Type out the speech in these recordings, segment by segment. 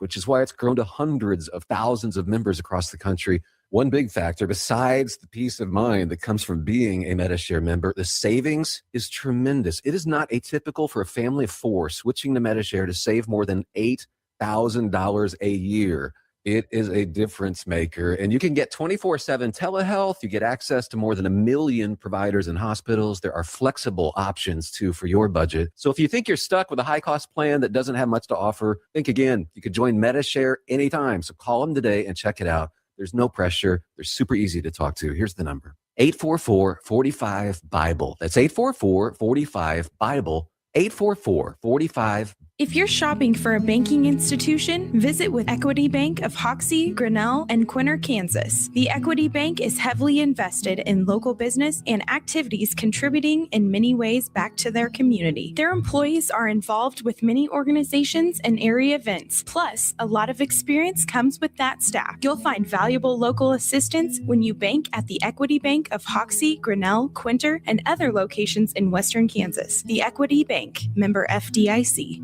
which is why it's grown to hundreds of thousands of members across the country. One big factor, besides the peace of mind that comes from being a MediShare member, the savings is tremendous. It is not atypical for a family of four switching to MediShare to save more than $8,000 a year. It is a difference maker, and you can get 24/7 telehealth. You get access to more than 1 million providers and hospitals. There are flexible options, too, for your budget. So if you think you're stuck with a high-cost plan that doesn't have much to offer, think again. You could join MediShare anytime, so call them today and check it out. There's no pressure. They're super easy to talk to. Here's the number, 844-45-BIBLE. That's 844-45-BIBLE, 844-45. If you're shopping for a banking institution, visit with Equity Bank of Hoxie, Grinnell, and Quinter, Kansas. The Equity Bank is heavily invested in local business and activities contributing in many ways back to their community. Their employees are involved with many organizations and area events. Plus, a lot of experience comes with that staff. You'll find valuable local assistance when you bank at the Equity Bank of Hoxie, Grinnell, Quinter, and other locations in Western Kansas. The Equity Bank, member FDIC.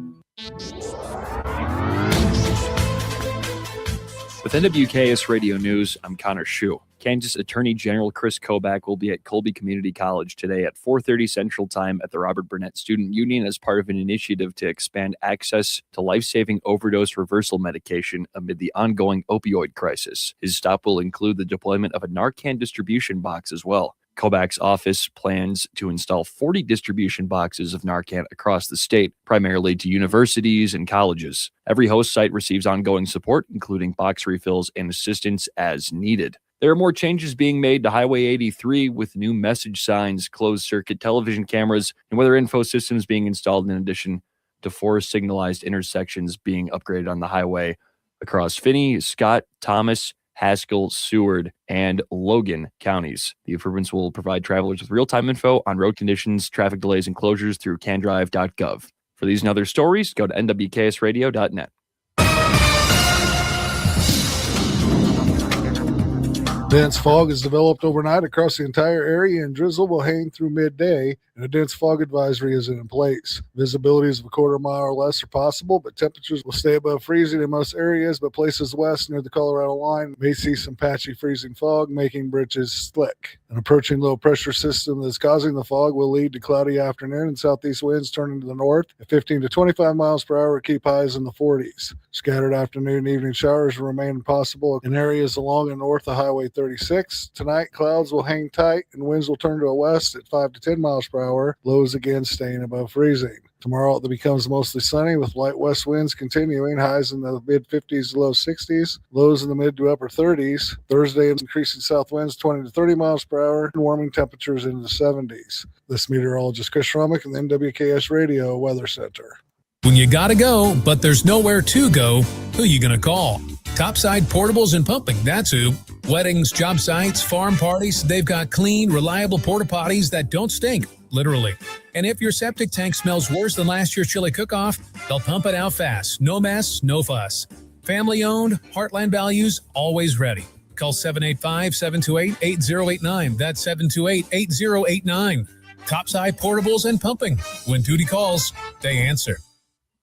With NWKS Radio News, I'm Connor Schuh. Kansas Attorney General Chris Kobach will be at Colby Community College today at 4:30 Central Time at the Robert Burnett Student Union as part of an initiative to expand access to life-saving overdose reversal medication amid the ongoing opioid crisis. His stop will include the deployment of a Narcan distribution box as well. Kobach's office plans to install 40 distribution boxes of Narcan across the state, primarily to universities and colleges. Every host site receives ongoing support, including box refills and assistance as needed. There are more changes being made to Highway 83 with new message signs, closed-circuit television cameras, and weather info systems being installed in addition to 4 signalized intersections being upgraded on the highway across Finney, Scott, Thomas, Haskell, Seward, and Logan counties. The improvements will provide travelers with real-time info on road conditions, traffic delays, and closures through candrive.gov. For these and other stories, go to nwksradio.net. Dense fog is developed overnight across the entire area, and drizzle will hang through midday, and a dense fog advisory is in place. Visibilities of a quarter mile or less are possible, but temperatures will stay above freezing in most areas, but places west near the Colorado line may see some patchy freezing fog, making bridges slick. An approaching low-pressure system that's causing the fog will lead to cloudy afternoon and southeast winds turning to the north at 15 to 25 miles per hour, keep highs in the 40s. Scattered afternoon and evening showers will remain possible in areas along and north of Highway 36. Tonight, clouds will hang tight and winds will turn to a west at 5 to 10 miles per hour, lows again staying above freezing. Tomorrow it becomes mostly sunny with light west winds continuing, highs in the mid-50s to low 60s, lows in the mid to upper 30s. Thursday, increasing south winds 20 to 30 miles per hour, and warming temperatures into the 70s. This meteorologist Chris Schromick in the NWKS Radio Weather Center. When you gotta go, but there's nowhere to go, who you gonna call? Topside Portables and Pumping, that's who. Weddings, job sites, farm parties, they've got clean, reliable porta potties that don't stink, literally. And if your septic tank smells worse than last year's chili cook-off, they'll pump it out fast. No mess, no fuss. Family owned, Heartland values, always ready. Call 785-728-8089. That's 728-8089. Topside Portables and Pumping. When duty calls, they answer.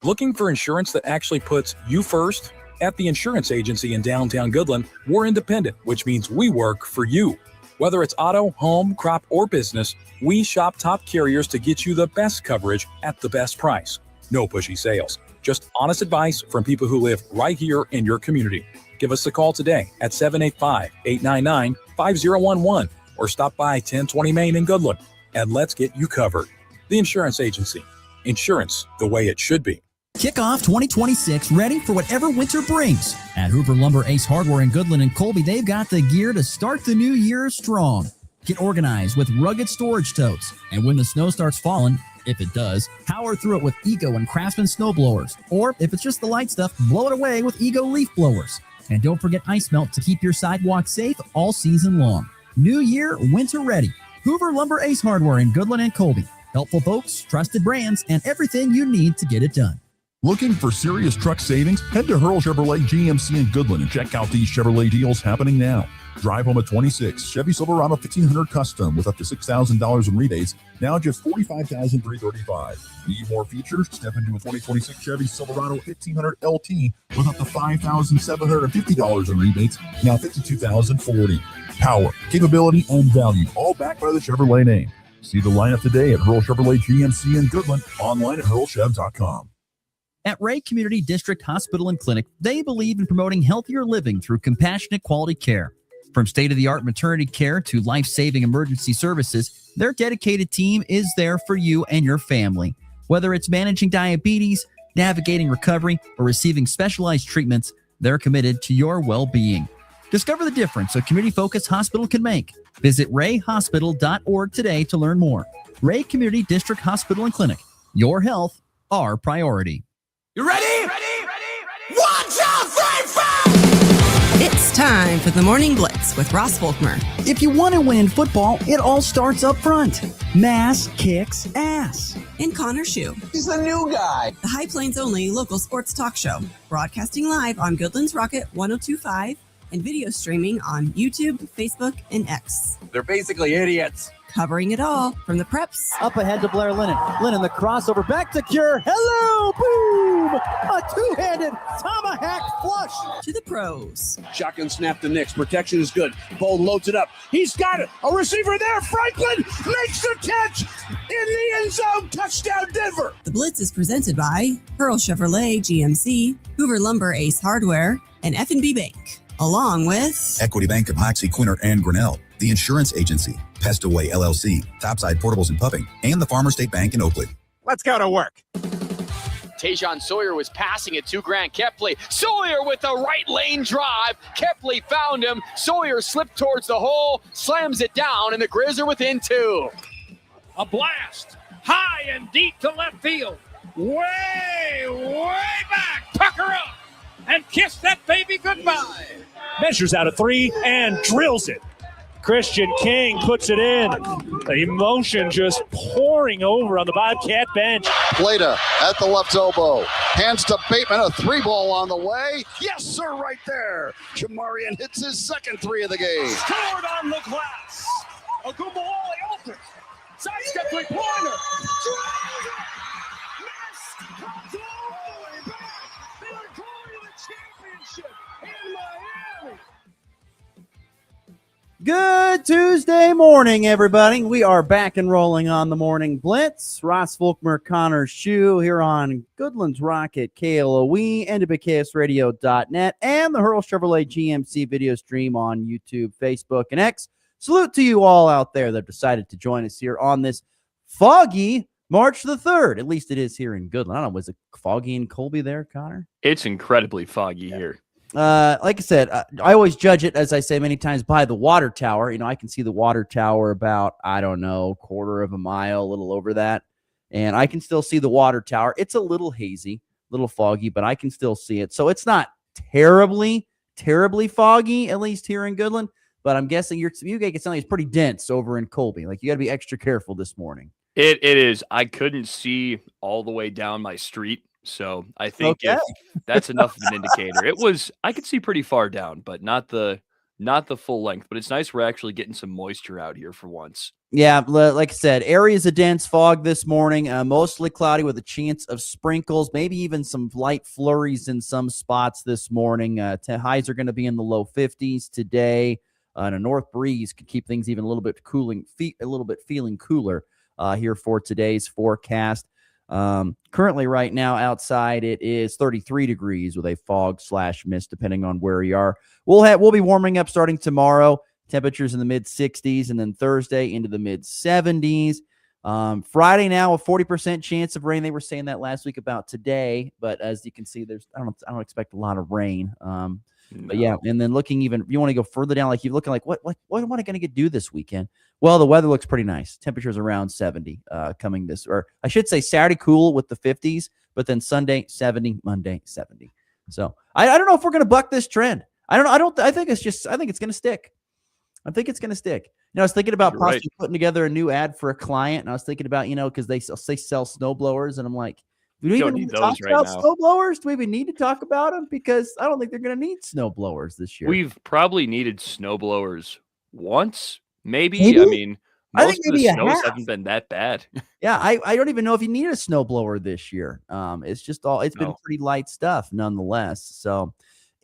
Looking for insurance that actually puts you first? At the insurance agency in downtown Goodland, we're independent, which means we work for you. Whether it's auto, home, crop, or business, we shop top carriers to get you the best coverage at the best price. No pushy sales, just honest advice from people who live right here in your community. Give us a call today at 785-899-5011 or stop by 1020 Main in Goodland and let's get you covered. The Insurance Agency. Insurance the way it should be. Kick off 2026 ready for whatever winter brings. At Hoover Lumber Ace Hardware in Goodland and Colby, they've got the gear to start the new year strong. Get organized with rugged storage totes. And when the snow starts falling, if it does, power through it with Ego and Craftsman snowblowers. Or if it's just the light stuff, blow it away with Ego leaf blowers. And don't forget ice melt to keep your sidewalk safe all season long. New year, winter ready. Hoover Lumber Ace Hardware in Goodland and Colby. Helpful folks, trusted brands, and everything you need to get it done. Looking for serious truck savings? Head to Hurl Chevrolet GMC in Goodland and check out these Chevrolet deals happening now. Drive home a 26 Chevy Silverado 1500 Custom with up to $6,000 in rebates, now just $45,335. Need more features? Step into a 2026 Chevy Silverado 1500 LT with up to $5,750 in rebates, now $52,040. Power, capability, and value, all backed by the Chevrolet name. See the lineup today at Hurl Chevrolet GMC in Goodland, online at hurlchev.com. At Ray Community District Hospital and Clinic, they believe in promoting healthier living through compassionate quality care. From state-of-the-art maternity care to life-saving emergency services, their dedicated team is there for you and your family. Whether it's managing diabetes, navigating recovery, or receiving specialized treatments, they're committed to your well-being. Discover the difference a community-focused hospital can make. Visit rayhospital.org today to learn more. Ray Community District Hospital and Clinic. Your health, our priority. You ready? Ready? 1, 2, 3, 4! It's time for the Morning Blitz with Ross Volkmer. If you want to win in football, it all starts up front. Mass kicks ass. And Connor Schuh. He's the new guy. The High Plains only local sports talk show. Broadcasting live on Goodland's Rocket 102.5 and video streaming on YouTube, Facebook, and X. They're basically idiots. Covering it all from the preps. Up ahead to Blair Lennon. Lennon, the crossover, back to Cure. Hello, boom! A two-handed tomahawk flush. To the pros. Shotgun snap to Nix. Protection is good. Bold loads it up. He's got it. A receiver there. Franklin makes the catch in the end zone. Touchdown, Denver. The Blitz is presented by Hurl Chevrolet GMC, Hoover Lumber Ace Hardware, and F&B Bank. Along with Equity Bank of Hoxie, Quinter, and Grinnell, the Insurance Agency, Pest Away LLC, Topside Portables and Pupping, and the Farmer State Bank in Oakley. Let's go to work. Tajon Sawyer was passing it to Grant Kepley. Sawyer with a right lane drive. Kepley found him. Sawyer slipped towards the hole, slams it down, and the Grizz are within 2. A blast, high and deep to left field. Way back. Pucker up and kiss that baby goodbye. Measures out a 3 and drills it. Christian King puts it in. The emotion just pouring over on the Bobcat bench. Plata at the left elbow. Hands to Bateman, a 3-ball on the way. Yes, sir, right there. Jamarian hits his second 3 of the game. Scored on the glass. A Gumbawali open. Sidestep three-pointer. Drives it. Missed. Comes all the way back. They are going to the championship in Miami. Good Tuesday morning, everybody. We are back and rolling on the Morning Blitz. Ross Volkmer, Connor Schuh here on Goodland's Rocket, KLOE, NWKSradio.net, and the Hurl Chevrolet GMC video stream on YouTube, Facebook, and X. Salute to you all out there that have decided to join us here on this foggy March the 3rd. At least it is here in Goodland. I don't know, was it foggy in Colby there, Connor? It's incredibly foggy here. Like I said, I always judge it, as I say many times, by the water tower. You know, I can see the water tower about, I don't know, quarter of a mile, a little over that. And I can still see the water tower. It's a little hazy, a little foggy, but I can still see it. So it's not terribly foggy, at least here in Goodland. But I'm guessing you make it sound like it's pretty dense over in Colby. Like, you got to be extra careful this morning. It is. I couldn't see all the way down my street. So I think if that's enough of an indicator. I could see pretty far down, but not the full length. But it's nice we're actually getting some moisture out here for once. Yeah, like I said, areas of dense fog this morning, mostly cloudy with a chance of sprinkles, maybe even some light flurries in some spots this morning. Highs are going to be in the low 50s today. And a north breeze could keep things even a little bit feeling cooler here for today's forecast. Currently right now outside it is 33 degrees with a fog/mist depending on where you are. We'll be warming up starting tomorrow. Temperatures in the mid 60s, and then Thursday into the mid 70s. Friday now a 40% chance of rain. They were saying that last week about today, but as you can see, I don't expect a lot of rain. But yeah, and then looking even, you want to go further down, like you're looking like what am I going to do this weekend? Well, the weather looks pretty nice. Temperatures around 70 coming or I should say Saturday cool with the 50s, but then Sunday 70, Monday 70. So I don't know if we're going to buck this trend. I think it's going to stick. I think it's going to stick. You know, I was thinking about possibly putting together a new ad for a client, and I was thinking about, because they sell snowblowers, and I'm like, Do we Don't even need need to talk those right about now. snow blowers? Do we even need to talk about them? Because I don't think they're going to need snow blowers this year. We've probably needed snowblowers once, maybe. Maybe? I mean, I think most of the maybe a snows half. haven't been that bad. Yeah, I don't even know if you need a snowblower this year. It's been No. pretty light stuff nonetheless. So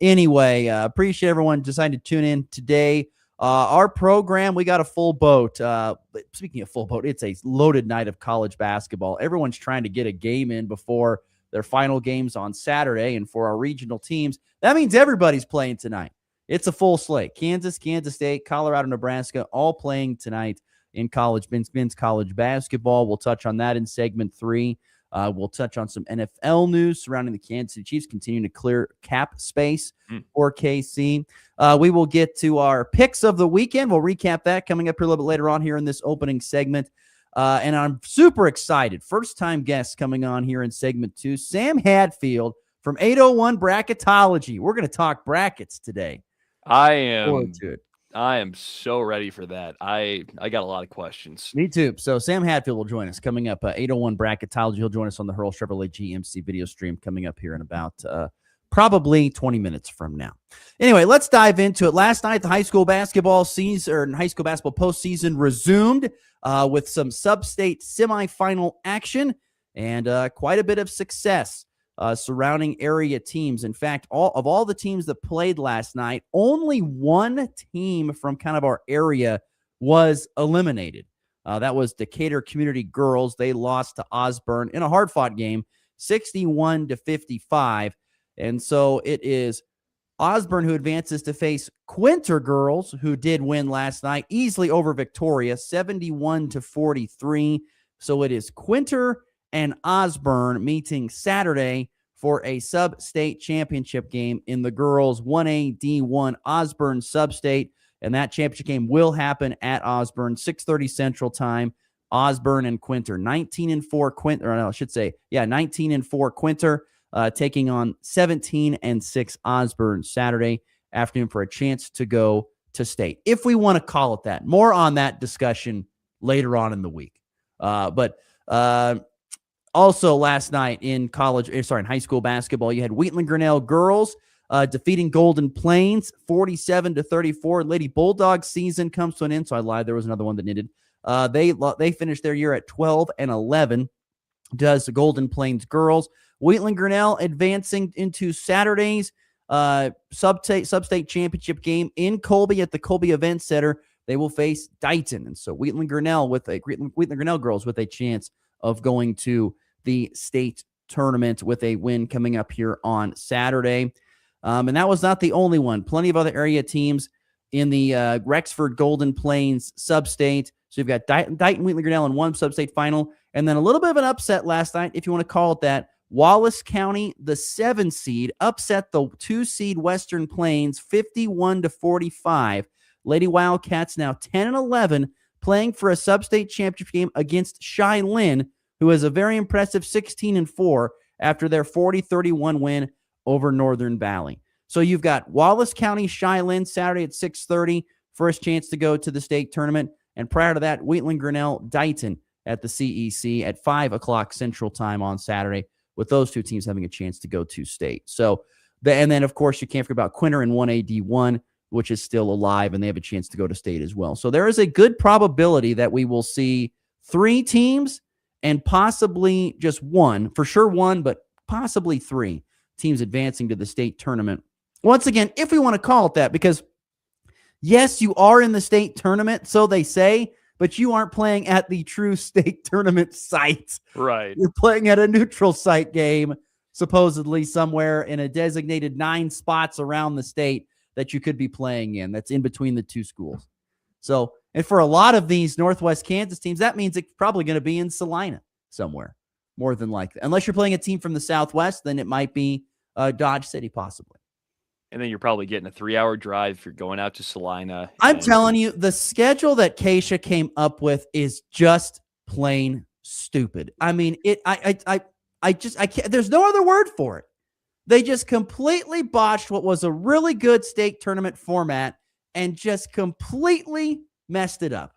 anyway, appreciate everyone deciding to tune in today. Our program, we got a full boat. But speaking of full boat, it's a loaded night of college basketball. Everyone's trying to get a game in before their final games on Saturday. And for our regional teams, that means everybody's playing tonight. It's a full slate. Kansas, Kansas State, Colorado, Nebraska, all playing tonight in college men's college basketball. We'll touch on that in segment 3. We'll touch on some NFL news surrounding the Kansas City Chiefs continuing to clear cap space for KC. We will get to our picks of the weekend. We'll recap that coming up here a little bit later on here in this opening segment. And I'm super excited. First-time guest coming on here in segment 2, Sam Hadfield from 801 Bracketology. We're going to talk brackets today. I am so ready for that. I got a lot of questions. Me too. So Sam Hadfield will join us coming up. 801 Bracketology. He'll join us on the Hurl Chevrolet GMC video stream coming up here in about probably 20 minutes from now. Anyway, let's dive into it. Last night, the high school basketball postseason resumed with some sub-state semifinal action and quite a bit of success surrounding area teams. In fact, all the teams that played last night, only one team from kind of our area was eliminated. That was Decatur Community Girls. They lost to Osborne in a hard-fought game, 61-55. And so it is Osborne who advances to face Quinter Girls, who did win last night, easily over Victoria, 71-43. So it is Quinter and Osborne meeting Saturday for a sub-state championship game in the girls 1A D1 Osborne sub-state. And that championship game will happen at Osborne, 6:30 Central Time. Osborne and Quinter, 19-4 Quinter, or no, I should say, 19-4 Quinter, taking on 17-6 Osborne Saturday afternoon for a chance to go to state, if we want to call it that. More on that discussion later on in the week. Also last night in high school basketball, you had Wheatland Grinnell girls defeating Golden Plains 47-34. Lady Bulldogs season comes to an end. So I lied. There was another one that needed. They finished their year at 12-11. Does the Golden Plains girls. Wheatland Grinnell advancing into Saturday's sub-state championship game in Colby at the Colby Event Center. They will face Dighton. And so Wheatland Grinnell girls with a chance of going to the state tournament with a win coming up here on Saturday. And that was not the only one. Plenty of other area teams in the Rexford Golden Plains sub-state. So you've got Dighton, Wheatland Grinnell in one sub-state final. And then a little bit of an upset last night, if you want to call it that. Wallace County, the 7 seed, upset the 2 seed Western Plains 51-45. Lady Wildcats now 10-11, playing for a sub-state championship game against Chi-Lin, who is a very impressive 16-4 after their 40-31 win over Northern Valley. So you've got Wallace County, Chi-Lin Saturday at 6:30, first chance to go to the state tournament. And prior to that, Wheatland Grinnell, Dighton at the CEC at 5 o'clock Central Time on Saturday, with those two teams having a chance to go to state. So, and then, of course, you can't forget about Quinter in 1A D1, which is still alive, and they have a chance to go to state as well. So there is a good probability that we will see 3 teams and possibly just one, for sure one, but possibly 3 teams advancing to the state tournament. Once again, if we want to call it that, because yes, you are in the state tournament, so they say, but you aren't playing at the true state tournament site. Right. You're playing at a neutral site game, supposedly somewhere in a designated 9 spots around the state that you could be playing in. That's in between the 2 schools. So, and for a lot of these Northwest Kansas teams, that means it's probably going to be in Salina somewhere, more than likely. Unless you're playing a team from the Southwest, then it might be Dodge City, possibly. And then you're probably getting a 3-hour drive if you're going out to Salina. I'm telling you, the schedule that Keisha came up with is just plain stupid. I mean, I can't, there's no other word for it. They just completely botched what was a really good state tournament format and just completely messed it up.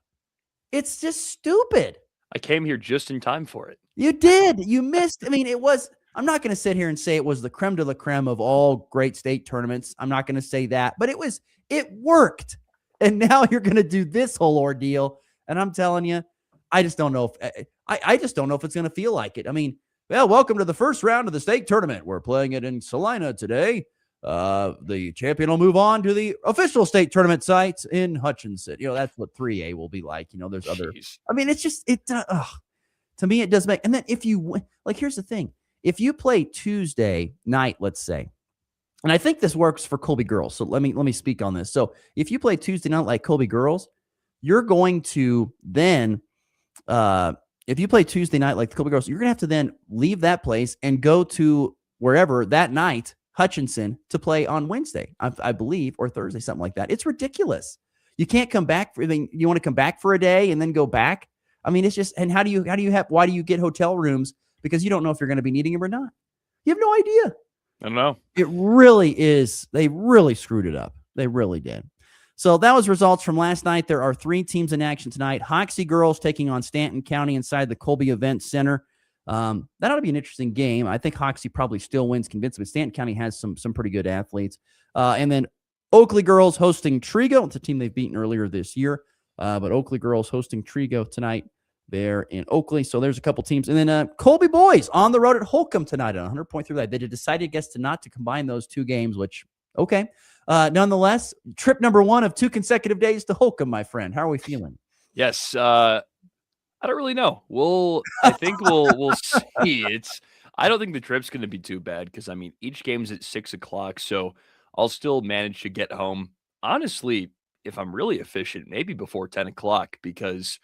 It's just stupid. I came here just in time for it. You did. You missed. I mean, it was. I'm not going to sit here and say it was the creme de la creme of all great state tournaments. I'm not going to say that, but it was. It worked. And now you're going to do this whole ordeal. And I'm telling you, I just don't know if I just don't know if it's going to feel like it. I mean, well, welcome to the first round of the state tournament. We're playing it in Salina today. The champion will move on to the official state tournament sites in Hutchinson. You know, that's what 3A will be like. You know, there's other. I mean, it's just to me, it does make. And then if you like, here's the thing: if you play Tuesday night, let's say, and I think this works for Colby girls. So let me speak on this. So if you play Tuesday night like Colby girls, you're going to then, if you play Tuesday night like the Colby girls, you're gonna have to then leave that place and go to wherever that night. Hutchinson to play on Wednesday, I believe, or Thursday, something like that. It's ridiculous. You can't come back for. I mean, you want to come back for a day and then go back. I mean, it's just. And why do you get hotel rooms? Because you don't know if you're going to be needing them or not. You have no idea. I don't know. It really is. They really screwed it up. They really did. So that was results from last night. There are 3 teams in action tonight. Hoxie girls taking on Stanton County inside the Colby Event Center. That ought to be an interesting game. I think Hoxie probably still wins convincingly, but Stanton County has some pretty good athletes. And then Oakley girls hosting Trigo. It's a team they've beaten earlier this year. But Oakley girls hosting Trigo tonight there in Oakley. So there's a couple teams. And then Colby boys on the road at Holcomb tonight on 100.3 Live. They decided, I guess, not to combine those 2 games, which, okay. Nonetheless, trip number 1 of 2 consecutive days to Holcomb, my friend. How are we feeling? Yes. I don't really know. I think we'll see. I don't think the trip's going to be too bad because, I mean, each game's at 6 o'clock, so I'll still manage to get home. Honestly, if I'm really efficient, maybe before 10 o'clock because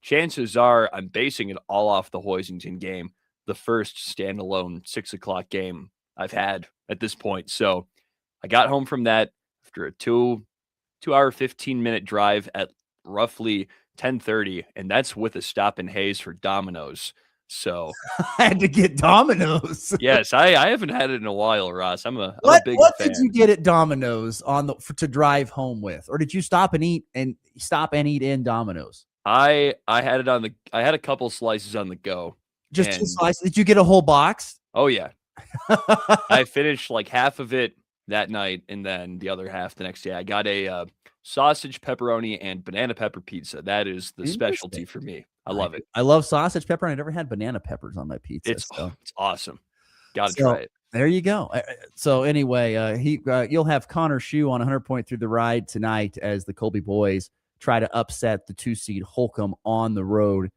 chances are I'm basing it all off the Hoisington game, the first standalone 6 o'clock game I've had at this point. So I got home from that after a 2-hour, 15-minute drive at roughly 10:30, and that's with a stop in Hayes for Domino's. So I had to get Domino's. Yes, I haven't had it in a while, Ross. I'm a big what fan. Did you get at Domino's to drive home with, or did you stop and eat in Domino's? I had it I had a couple slices on the go. Just 2 slices. Did you get a whole box? Oh yeah. I finished like half of it that night, and then the other half the next day. I got a sausage, pepperoni, and banana pepper pizza. That is the specialty for me. I love it. I love sausage, pepperoni. I never had banana peppers on my pizza. It's awesome. Got to try it. There you go. So anyway, you'll have Connor Schuh on 100 through the ride tonight as the Colby boys try to upset the 2-seed Holcomb on the road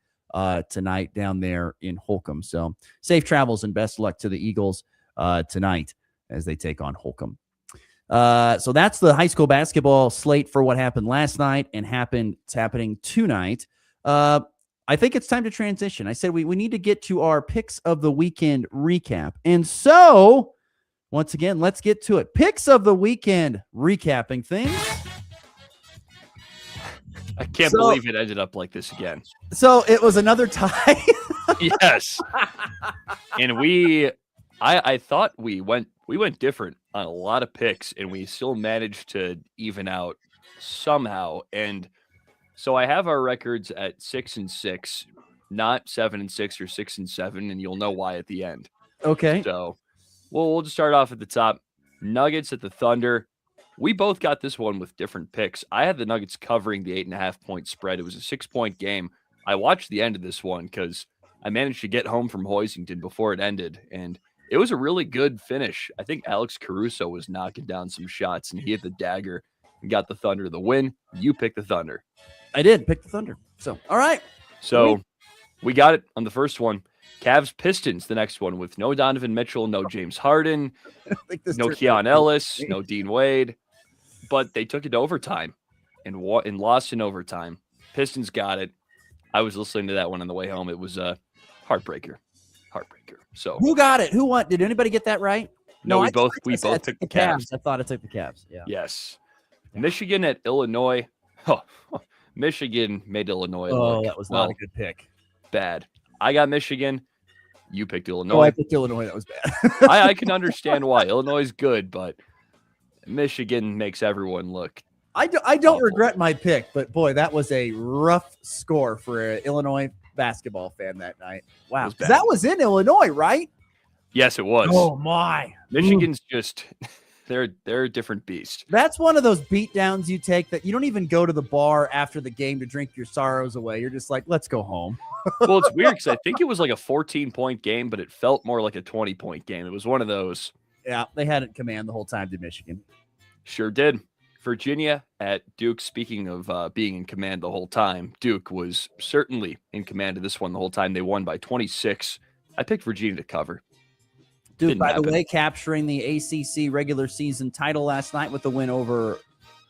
tonight down there in Holcomb. So safe travels and best luck to the Eagles tonight as they take on Holcomb. So that's the high school basketball slate for what happened last night and it's happening tonight. I think it's time to transition. I said we need to get to our picks of the weekend recap. And so, once again, let's get to it. Picks of the weekend recapping things. I can't believe it ended up like this again. So it was another tie. Yes. And I thought we went different on a lot of picks, and we still managed to even out somehow. And so I have our records at 6-6, not 7-6 or 6-7, and you'll know why at the end. Okay. So we'll just start off at the top. Nuggets at the Thunder. We both got this one with different picks. I had the Nuggets covering the 8.5-point spread. It was a 6-point game. I watched the end of this one because I managed to get home from Hoisington before it ended, and it was a really good finish. I think Alex Caruso was knocking down some shots, and he hit the dagger and got the Thunder the win. You picked the Thunder. I did pick the Thunder. So, all right. So we got it on the first one. Cavs Pistons, the next one, with no Donovan Mitchell, no James Harden, no Keon Ellis, no Dean Wade. But they took it to overtime and lost in overtime. Pistons got it. I was listening to that one on the way home. It was a heartbreaker. So who got it? Who won? Did anybody get that right? No, we both took the Cavs. I thought I took the Cavs. Yeah. Yes. Michigan at Illinois. Oh, Michigan made Illinois look. That was not a good pick. Bad. I got Michigan. You picked Illinois. Oh, I picked Illinois. That was bad. I can understand why. Illinois is good, but Michigan makes everyone look. I don't regret my pick, but boy, that was a rough score for Illinois basketball fan that night. Wow. was bad. That was in Illinois, right? Yes, it was. Oh, my. Michigan's just they're a different beast. That's one of those beatdowns you take that you don't even go to the bar after the game to drink your sorrows away. You're just like, let's go home. Well, it's weird because I think it was like a 14-point game, but it felt more like a 20-point game. It was one of those. Yeah, they had it command the whole time to Michigan. Sure did. Virginia at Duke. Speaking of being in command the whole time, Duke was certainly in command of this one the whole time. They won by 26. I picked Virginia to cover. Duke, Didn't by happen. the way, capturing the ACC regular season title last night with the win over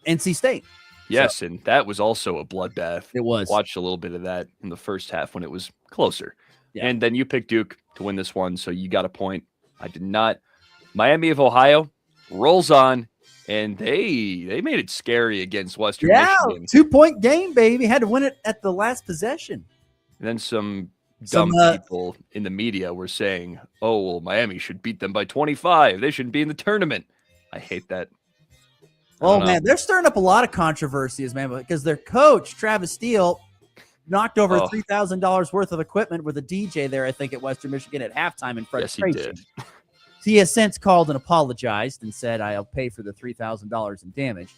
NC State. Yes, and that was also a bloodbath. It was. Watched a little bit of that in the first half when it was closer. Yeah. And then you picked Duke to win this one, so you got a point. I did not. Miami of Ohio rolls on, and they made it scary against Western Michigan. 2-point game, baby. Had to win it at the last possession. And then some dumb people in the media were saying, oh, well, Miami should beat them by 25. They shouldn't be in the tournament. I hate that. Oh, man, they're stirring up a lot of controversies, man, because their coach, Travis Steele, knocked over $3,000 worth of equipment with a DJ there, I think, at Western Michigan at halftime in frustration. Yes, he did. He has since called and apologized and said, I'll pay for the $3,000 in damage.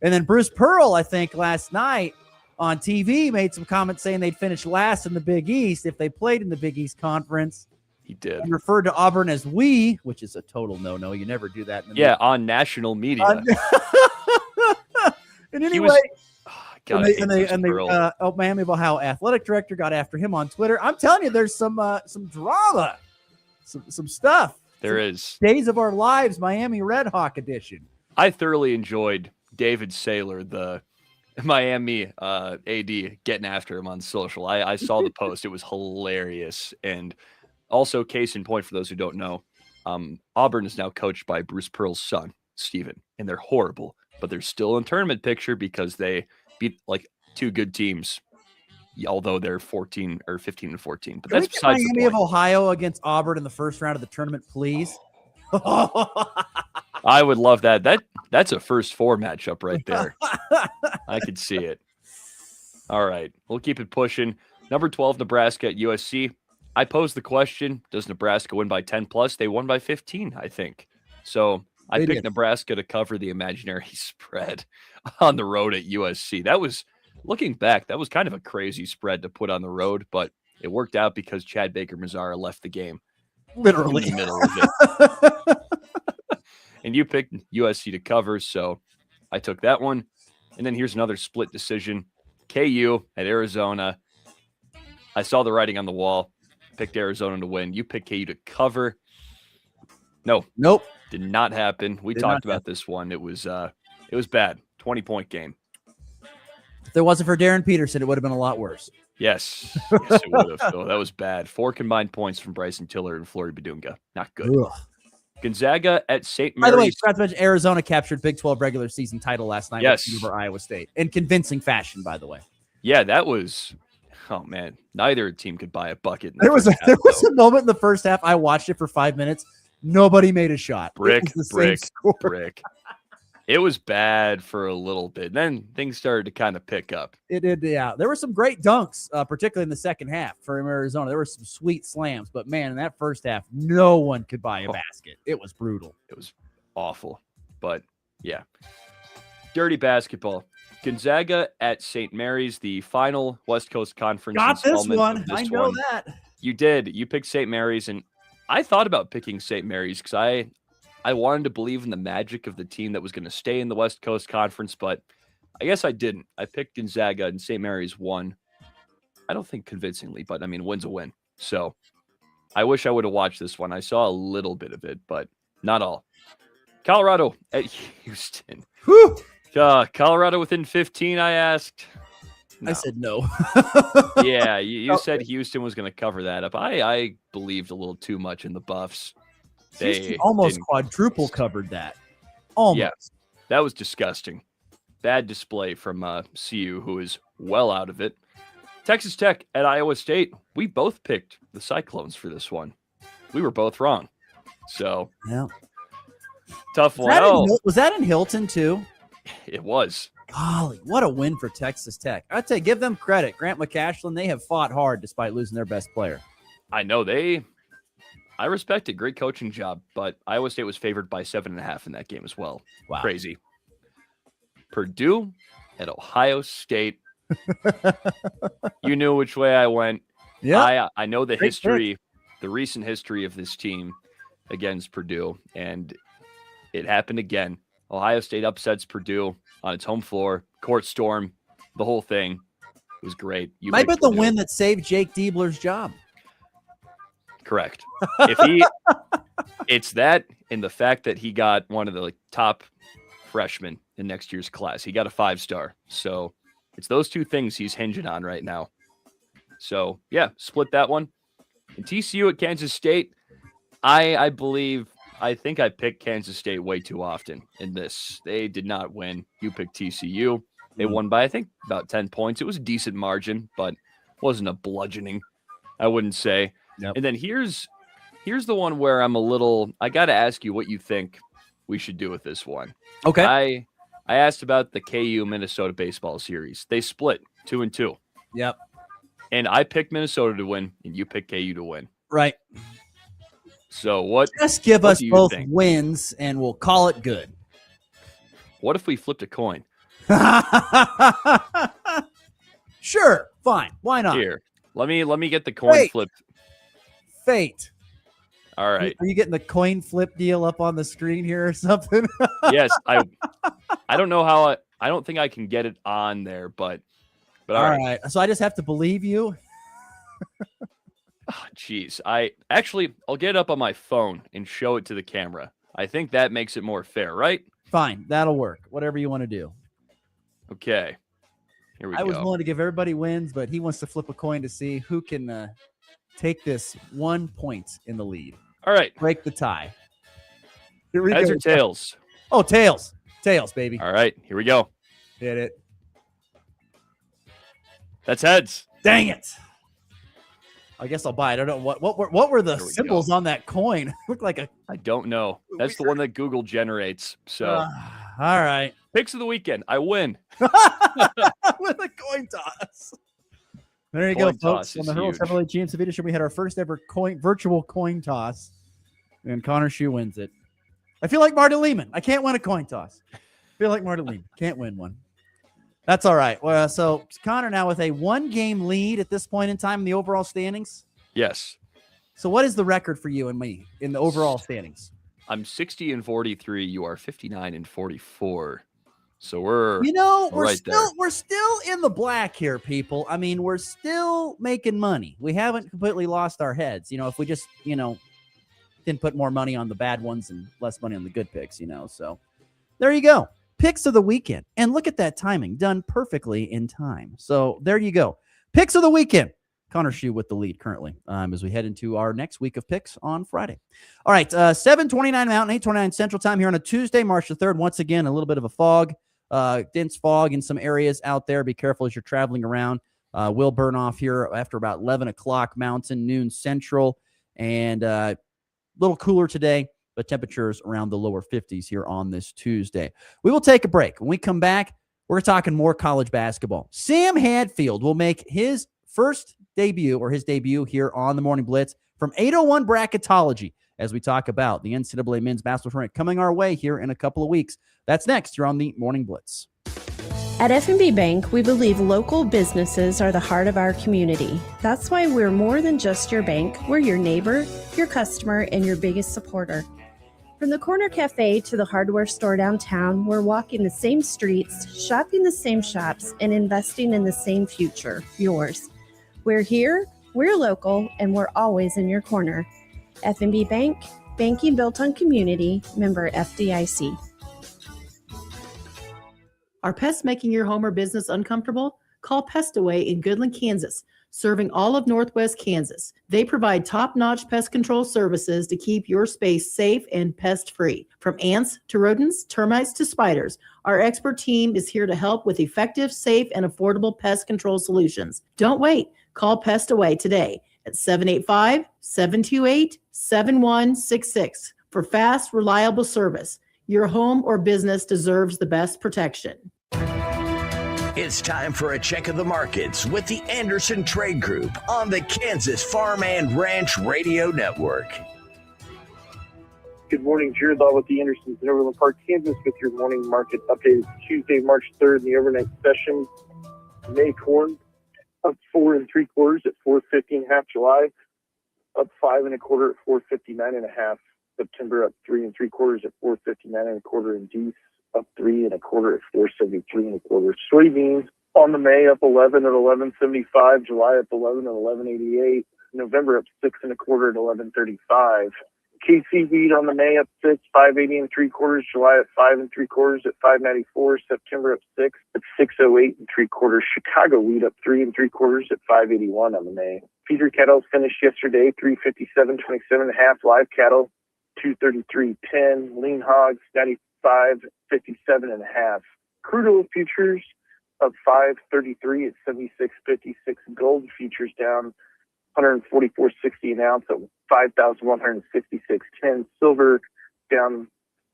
And then Bruce Pearl, I think, last night on TV made some comments saying they'd finish last in the Big East if they played in the Big East Conference. He did. He referred to Auburn as we, which is a total no-no. You never do that. On national media. And anyway, Miami of Ohio athletic director got after him on Twitter. I'm telling you, there's some drama, some stuff. There is. Days of Our Lives, Miami Red Hawk edition. I thoroughly enjoyed David Saylor, the Miami AD, getting after him on social. I saw the post. It was hilarious. And also, case in point, for those who don't know, Auburn is now coached by Bruce Pearl's son, Steven, and they're horrible, but they're still in tournament picture because they beat like two good teams, although they're 14 or 15 and 14. But Can that's we get besides the Miami of point. Ohio against Auburn in the first round of the tournament, please. I would love that. That's a first four matchup right there. I could see it. All right, we'll keep it pushing. Number 12, Nebraska at USC. I posed the question, does Nebraska win by 10 plus? They won by 15, I think. So I They picked did. Nebraska to cover the imaginary spread on the road at USC. That was, looking back, that was kind of a crazy spread to put on the road, but it worked out because Chad Baker-Mazara left the game. Literally. In the middle of it. And you picked USC to cover, so I took that one. And then here's another split decision. KU at Arizona. I saw the writing on the wall. Picked Arizona to win. You picked KU to cover. Nope. Did not happen. We Did talked not about this one. It was bad. 20-point game. If there wasn't for Darren Peterson, it would have been a lot worse. Yes. Yes, it would have. So that was bad. 4 combined points from Bryson Tiller and Flory Badunga. Not good. Ugh. Gonzaga at St. By the way, Mary's. forgot to mention, Arizona captured Big 12 regular season title last night Yes. over Iowa State in convincing fashion, by the way. Yeah, that was, oh man, neither team could buy a bucket. There was a moment in the first half. I watched it for 5 minutes. Nobody made a shot. Brick, It was the same score. brick. It was bad for a little bit. Then things started to kind of pick up. It did, yeah. There were some great dunks, particularly in the second half for Arizona. There were some sweet slams, but man, in that first half, no one could buy a basket. It was brutal. It was awful. But yeah, dirty basketball. Gonzaga at St. Mary's, the final West Coast Conference. Got this installment one. of this I know one. that. You did. You picked St. Mary's, and I thought about picking St. Mary's because I wanted to believe in the magic of the team that was going to stay in the West Coast Conference, but I guess I didn't. I picked Gonzaga, and St. Mary's won. I don't think convincingly, but I mean, win's a win. So I wish I would have watched this one. I saw a little bit of it, but not all. Colorado at Houston. Whew. Colorado within 15, I asked. I said no. Yeah, you said Houston was going to cover that up. I believed a little too much in the Buffs. Houston almost didn't- quadruple covered that. Almost. Yeah, that was disgusting. Bad display from CU, who is well out of it. Texas Tech at Iowa State. We both picked the Cyclones for this one. We were both wrong. So, yeah. tough one. Was that in Hilton too? It was. Golly, what a win for Texas Tech. I'd say give them credit. Grant McCashlin, they have fought hard despite losing their best player. I know I respect it. Great coaching job, but Iowa State was favored by 7.5 in that game as well. Wow. Crazy. Purdue at Ohio State. You knew which way I went. Yeah. I know the history, the recent history of this team against Purdue, and it happened again. Ohio State upsets Purdue on its home floor, court storm, the whole thing. It was great. Might be the win that saved Jake Diebler's job. Correct. It's that and the fact that he got one of the top freshmen in next year's class. He got a 5-star. So it's those two things he's hinging on right now. So yeah, split that one. And TCU at Kansas State, I think I picked Kansas State way too often in this. They did not win. You picked TCU. They won by, I think, about 10 points. It was a decent margin, but wasn't a bludgeoning, I wouldn't say. Yep. And then here's the one where I got to ask you what you think we should do with this one. Okay. I asked about the KU Minnesota baseball series. They split 2-2. Yep. And I picked Minnesota to win, and you picked KU to win. Right. So what? Just give what us do you both think? wins, and we'll call it good. What if we flipped a coin? Sure. Fine. Why not? Here, let me get the coin flipped. Fate. All right. Are you getting the coin flip deal up on the screen here or something? Yes, I don't know how I don't think I can get it on there, but all right. So I just have to believe you. Jeez, I'll get it up on my phone and show it to the camera. I think that makes it more fair, right? Fine, that'll work. Whatever you want to do. Okay. Here we go. I was willing to give everybody wins, but he wants to flip a coin to see who can take this 1 point in the lead. All right. Break the tie. Here we Heads go. or tails? Oh, tails. Tails, baby. All right, here we go. Hit it. That's heads. Dang it. I guess I'll buy it. I don't know what were the symbols on that coin? Looked like I don't know. That's the one that Google generates. So all right. Picks of the weekend. I win. With a coin toss. There you go, Coin folks. toss On is the Hurl huge. Chevrolet GMC Video Show, we had our first ever virtual coin toss, and Connor Schuh wins it. I feel like Marty Lehman. I can't win a coin toss. I feel like Marty Lehman. Can't win one. That's all right. Well, so Connor now with a 1-game lead at this point in time in the overall standings. Yes. So what is the record for you and me in the overall standings? I'm 60-43. You are 59-44. So we're we're there. still in the black here, people. I mean, we're still making money. We haven't completely lost our heads. If we just, didn't put more money on the bad ones and less money on the good picks, So there you go. Picks of the weekend. And look at that timing. Done perfectly in time. So there you go. Picks of the weekend. Connor Schuh with the lead currently as we head into our next week of picks on Friday. All right, 7:29 Mountain, 8:29 Central Time here on a Tuesday, March the 3rd. Once again, a little bit of a fog, dense fog in some areas out there. Be careful as you're traveling around. Will burn off here after about 11 o'clock Mountain, noon Central, and a little cooler today, but temperatures around the lower 50s here on this Tuesday. We will take a break. When we come back, we're talking more college basketball. Sam Hadfield will make his debut here on the Morning Blitz from 801 Bracketology as we talk about the NCAA men's basketball tournament coming our way here in a couple of weeks. That's next. You're on the Morning Blitz. At F&B Bank, we believe local businesses are the heart of our community. That's why we're more than just your bank. We're your neighbor, your customer, and your biggest supporter. From the corner cafe to the hardware store downtown, we're walking the same streets, shopping the same shops, and investing in the same future, yours. We're here, we're local, and we're always in your corner. F&B Bank, banking built on community, member FDIC. Are pests making your home or business uncomfortable? Call Pestaway in Goodland, Kansas, serving all of Northwest Kansas. They provide top-notch pest control services to keep your space safe and pest-free. From ants to rodents, termites to spiders, our expert team is here to help with effective, safe, and affordable pest control solutions. Don't wait. Call Pestaway today at 785-728-7166 for fast, reliable service. Your home or business deserves the best protection. It's time for a check of the markets with the Anderson Trade Group on the Kansas Farm and Ranch Radio Network. Good morning, Jared Law with the Andersons in Overland Park, Kansas, with your morning market update. Tuesday, March 3rd, the overnight session. May corn up 4 3/4 at 4.50.5. July up 5 1/4 at 4.59.5. September up 3 3/4 at 4.59 1/4. And Dees up 3 1/4 at 4.73 1/4. Soybeans on the May up 11 at 11.75. July up 11 at 11.88. November up 6 1/4 at 11.35. KC wheat on the May up 6, 5.80 3/4. July at 5 3/4 at 5.94. September up 6 at 6.08 3/4. Chicago wheat up 3 3/4 at 5.81 on the May. Feeder cattle finished yesterday 357.27.5. Live cattle 233.10. Lean hogs 95.57.5. Crude oil futures up 5.33 at 76.56. Gold futures down 144.60 an ounce at 5,166.10. Silver down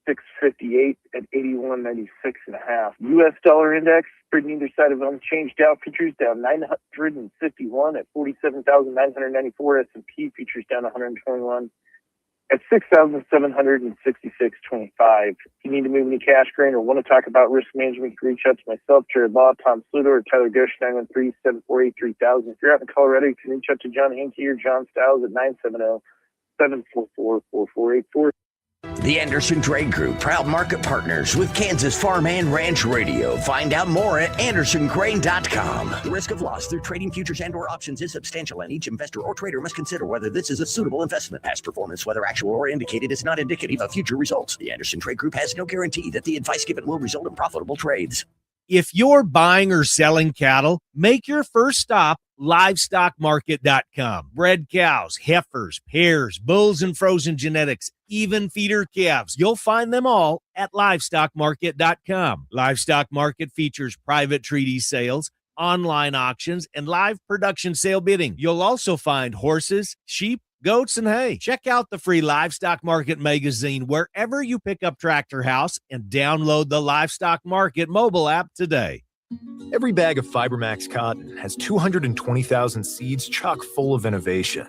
6.58 at 81.96.5. U.S. dollar index trading either side of unchanged. Dow futures down 951 at 47,994. S&P futures down 121 at 6,766.25. If you need to move any cash, grain, or want to talk about risk management, you can reach out to myself, Jared Law, Tom Sluto, or Tyler Gosh, 913-748-3000. If you're out in Colorado, you can reach out to John Hinkie or John Stiles at 970-744-4484. The Anderson Trade Group, proud market partners with Kansas Farm and Ranch Radio. Find out more at andersongrain.com. The risk of loss through trading futures and or options is substantial, and each investor or trader must consider whether this is a suitable investment. Past performance, whether actual or indicated, is not indicative of future results. The Anderson Trade Group has no guarantee that the advice given will result in profitable trades. If you're buying or selling cattle, make your first stop livestockmarket.com. Bred cows, heifers, pairs, bulls, and frozen genetics, even feeder calves. You'll find them all at livestockmarket.com. Livestock Market features private treaty sales, online auctions, and live production sale bidding. You'll also find horses, sheep, goats, and hay. Check out the free Livestock Market magazine wherever you pick up Tractor House and download the Livestock Market mobile app today. Every bag of FiberMax cotton has 220,000 seeds chock full of innovation,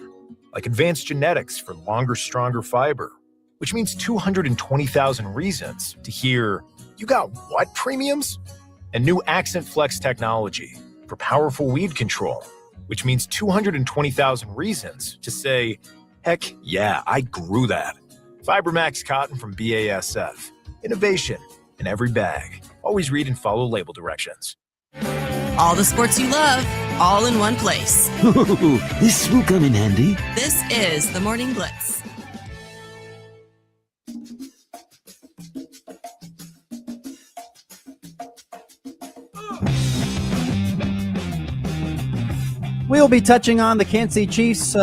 like advanced genetics for longer, stronger fiber, which means 220,000 reasons to hear, "You got what premiums?" And new Accent Flex technology for powerful weed control, which means 220,000 reasons to say, "Heck yeah, I grew that." FiberMax cotton from BASF. Innovation in every bag. Always read and follow label directions. All the sports you love, all in one place. Ooh, this will come in handy. This is the Morning Blitz. We'll be touching on the Kansas City Chiefs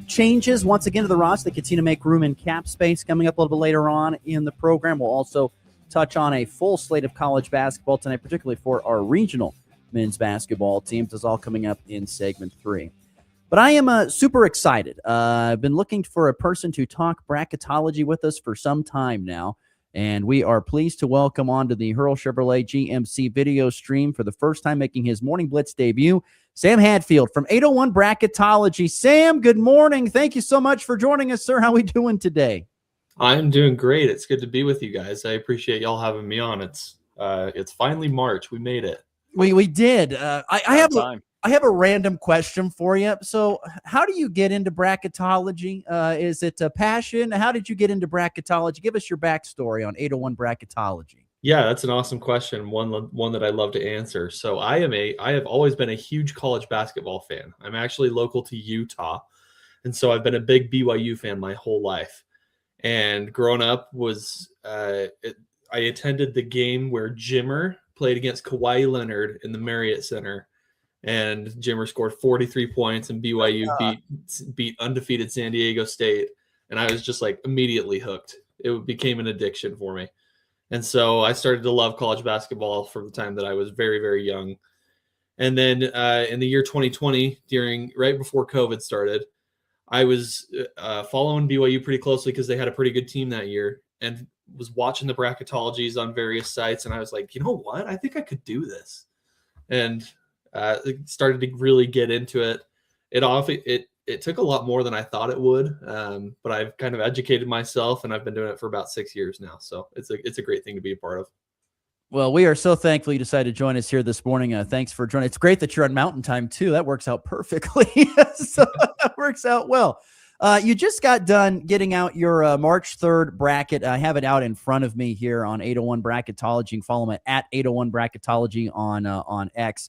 changes once again to the roster. They continue to make room in cap space. Coming up a little bit later on in the program, we'll also touch on a full slate of college basketball tonight, particularly for our regional men's basketball teams. This is all coming up in segment 3. But I am super excited. I've been looking for a person to talk bracketology with us for some time now, and we are pleased to welcome onto the Hurl Chevrolet GMC video stream for the first time making his Morning Blitz debut, Sam Hadfield from 801 Bracketology. Sam, good morning. Thank you so much for joining us, sir. How are we doing today? I'm doing great. It's good to be with you guys. I appreciate y'all having me on. It's finally March. We made it. We did. I have a random question for you. So how do you get into bracketology? Is it a passion? How did you get into bracketology? Give us your backstory on 801 Bracketology. Yeah, that's an awesome question. One that I love to answer. So I have always been a huge college basketball fan. I'm actually local to Utah. And so I've been a big BYU fan my whole life. And growing up I attended the game where Jimmer played against Kawhi Leonard in the Marriott Center, and Jimmer scored 43 points, and BYU beat undefeated San Diego State, and I was just like immediately hooked. It became an addiction for me, and so I started to love college basketball from the time that I was very, very young. And then in the year 2020, right before COVID started, I was following BYU pretty closely because they had a pretty good team that year. and was watching the bracketologies on various sites, and I was like, you know what? I think I could do this. And started to really get into it. It took a lot more than I thought it would, but I've kind of educated myself, and I've been doing it for about 6 years now. So it's a great thing to be a part of. Well, we are so thankful you decided to join us here this morning. Thanks for joining. It's great that you're on Mountain Time too. That works out perfectly. So that works out well. You just got done getting out your March 3rd bracket. I have it out in front of me here on 801 Bracketology. You can follow them at 801 Bracketology on X.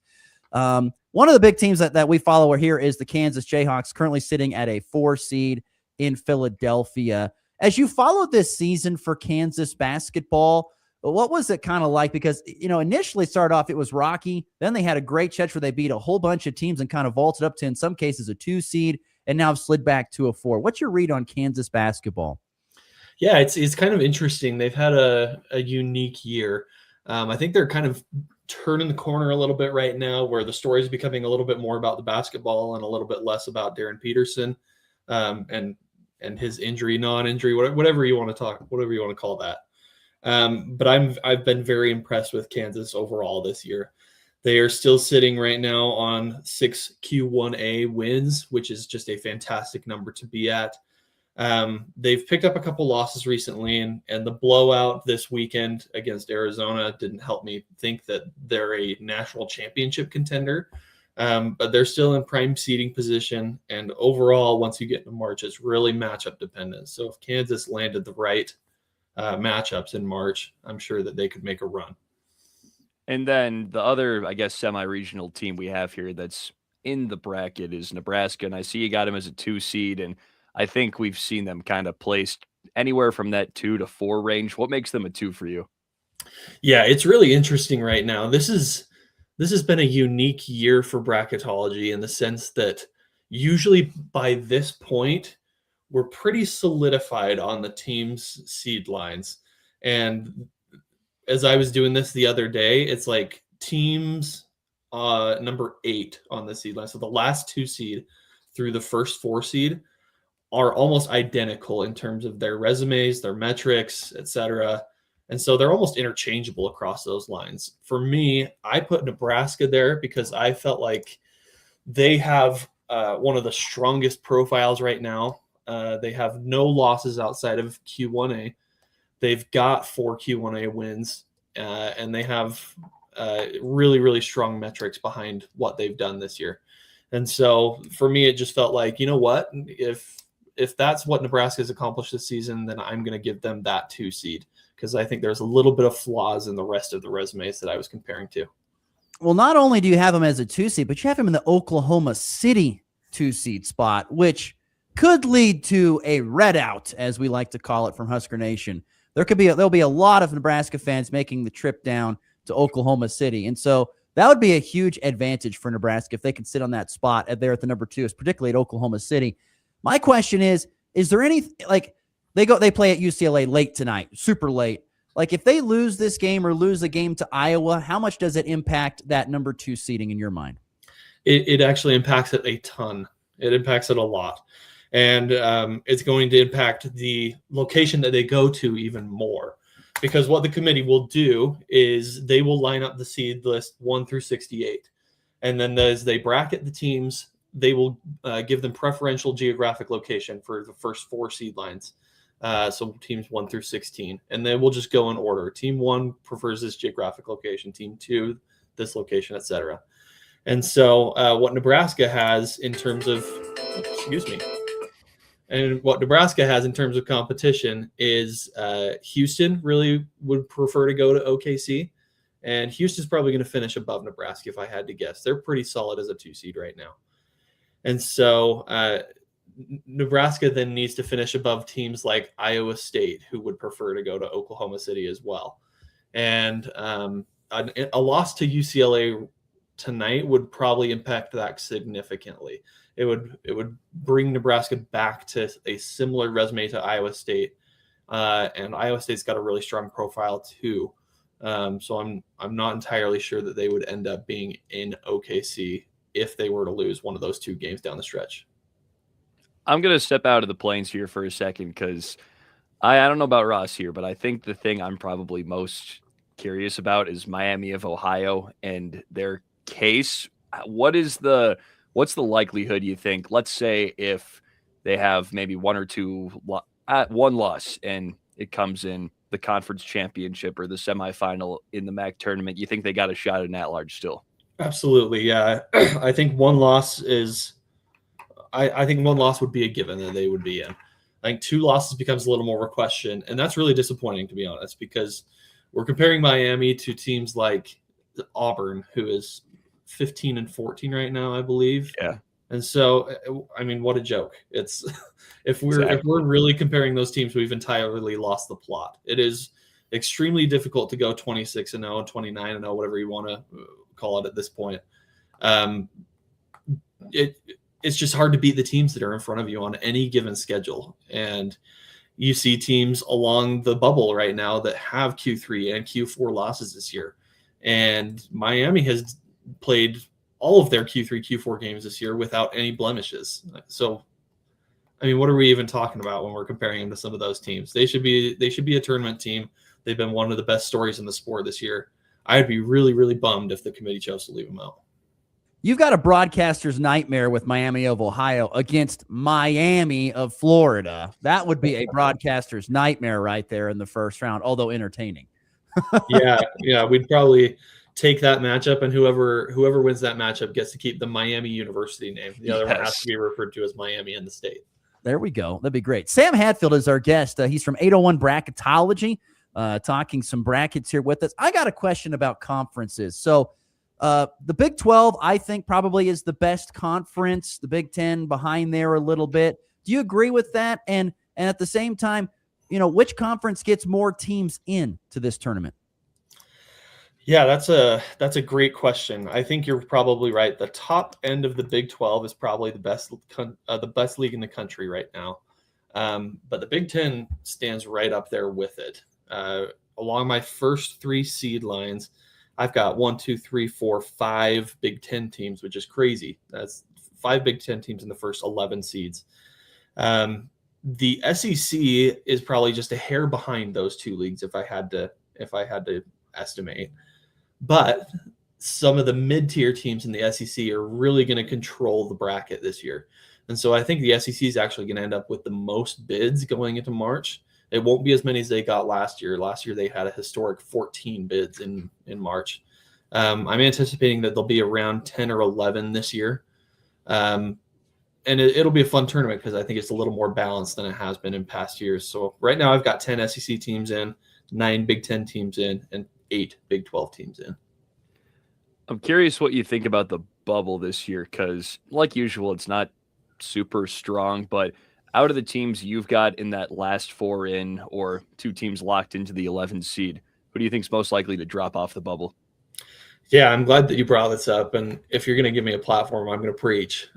One of the big teams that we follow here is the Kansas Jayhawks, currently sitting at a 4 seed in Philadelphia. As you followed this season for Kansas basketball, what was it kind of like? Because, initially started off, it was rocky. Then they had a great stretch where they beat a whole bunch of teams and kind of vaulted up to, in some cases, a 2 seed, and now have slid back to a 4. What's your read on Kansas basketball? Yeah, it's kind of interesting. They've had a unique year. I think they're kind of turning the corner a little bit right now, where the story is becoming a little bit more about the basketball and a little bit less about Darren Peterson and his injury, non-injury, whatever you want to call that. But I've been very impressed with Kansas overall this year. They are still sitting right now on 6 Q1A wins, which is just a fantastic number to be at. They've picked up a couple losses recently, and the blowout this weekend against Arizona didn't help me think that they're a national championship contender. But they're still in prime seeding position. And overall, once you get into March, it's really matchup dependent. So if Kansas landed the right matchups in March, I'm sure that they could make a run. And then the other, I guess, semi-regional team we have here that's in the bracket is Nebraska. And I see you got them as a 2 seed. And I think we've seen them kind of placed anywhere from that 2 to 4 range. What makes them a 2 for you? Yeah, it's really interesting right now. This has been a unique year for bracketology in the sense that usually by this point, we're pretty solidified on the team's seed lines. And as I was doing this the other day, it's like teams number 8 on the seed line. So the last 2 seed through the first 4 seed are almost identical in terms of their resumes, their metrics, etc. And so they're almost interchangeable across those lines. For me, I put Nebraska there because I felt like they have one of the strongest profiles right now. They have no losses outside of Q1A. They've got 4 Q1A wins, and they have really, really strong metrics behind what they've done this year. And so for me, it just felt like, you know what, if that's what Nebraska has accomplished this season, then I'm going to give them that 2 seed because I think there's a little bit of flaws in the rest of the resumes that I was comparing to. Well, not only do you have him as a 2 seed, but you have him in the Oklahoma City 2 seed spot, which could lead to a red out, as we like to call it from Husker Nation. There'll be a lot of Nebraska fans making the trip down to Oklahoma City. And so that would be a huge advantage for Nebraska if they can sit on that spot there at the number 2, particularly at Oklahoma City. My question is there any, like, they play at UCLA late tonight, super late. Like, if they lose this game or lose a game to Iowa, how much does it impact that number 2 seeding in your mind? It actually impacts it a ton. It impacts it a lot. And it's going to impact the location that they go to even more. Because what the committee will do is they will line up the seed list 1 through 68. And then as they bracket the teams, they will give them preferential geographic location for the first 4 seed lines. So teams 1 through 16. And then we'll just go in order. Team 1 prefers this geographic location. Team 2, this location, etc. And so what Nebraska has in terms of, and what Nebraska has in terms of competition is Houston really would prefer to go to OKC. And Houston's probably going to finish above Nebraska if I had to guess. They're pretty solid as a 2 seed right now. And so Nebraska then needs to finish above teams like Iowa State, who would prefer to go to Oklahoma City as well. And a loss to UCLA tonight would probably impact that significantly. It would bring Nebraska back to a similar resume to Iowa State, and Iowa State's got a really strong profile too. So I'm not entirely sure that they would end up being in OKC if they were to lose one of those 2 games down the stretch. I'm going to step out of the plains here for a second because I don't know about Ross here, but I think the thing I'm probably most curious about is Miami of Ohio and their case. What's the likelihood you think? Let's say if they have maybe one loss and it comes in the conference championship or the semifinal in the MAC tournament, you think they got a shot at at-large still? Absolutely, yeah. I think one loss is. I think one loss would be a given that they would be in. I think 2 losses becomes a little more of a question, and that's really disappointing, to be honest, because we're comparing Miami to teams like Auburn, who is 15-14 right now, I believe. Yeah. And so, I mean, what a joke! It's if we're really comparing those teams, we've entirely lost the plot. It is extremely difficult to go 26-0, 29-0, whatever you want to call it at this point. It's just hard to beat the teams that are in front of you on any given schedule. And you see teams along the bubble right now that have Q3 and Q4 losses this year. And Miami has played all of their Q3, Q4 games this year without any blemishes. So, I mean, what are we even talking about when we're comparing them to some of those teams? They should be a tournament team. They've been one of the best stories in the sport this year. I'd be really, really bummed if the committee chose to leave them out. You've got a broadcaster's nightmare with Miami of Ohio against Miami of Florida. That would be a broadcaster's nightmare right there in the first round, although entertaining. Yeah, we'd probably take that matchup, and whoever wins that matchup gets to keep the Miami University name. The other one has to be referred to as Miami in the state. There we go. That'd be great. Sam Hatfield is our guest. He's from 801 Bracketology, talking some brackets here with us. I got a question about conferences. So, the Big 12, I think, probably is the best conference. The Big 10 behind there a little bit. Do you agree with that? And at the same time, which conference gets more teams in to this tournament? Yeah, that's a great question. I think you're probably right. The top end of the Big 12 is probably the best league in the country right now. But the Big 10 stands right up there with it. Along my first 3 seed lines, I've got 5 Big 10 teams, which is crazy. That's 5 Big 10 teams in the first 11 seeds. The SEC is probably just a hair behind those 2 leagues if I had to estimate. But some of the mid-tier teams in the SEC are really going to control the bracket this year. And so I think the SEC is actually going to end up with the most bids going into March. It won't be as many as they got last year. Last year, they had a historic 14 bids in March. I'm anticipating that they'll be around 10 or 11 this year. And it'll be a fun tournament because I think it's a little more balanced than it has been in past years. So right now I've got 10 SEC teams in, 9 Big 10 teams in, and 8 Big 12 teams in. I'm curious what you think about the bubble this year because, like usual, it's not super strong, but out of the teams you've got in that last 4 in or 2 teams locked into the 11 seed, who do you think is most likely to drop off the bubble? Yeah, I'm glad that you brought this up. And if you're going to give me a platform, I'm going to preach.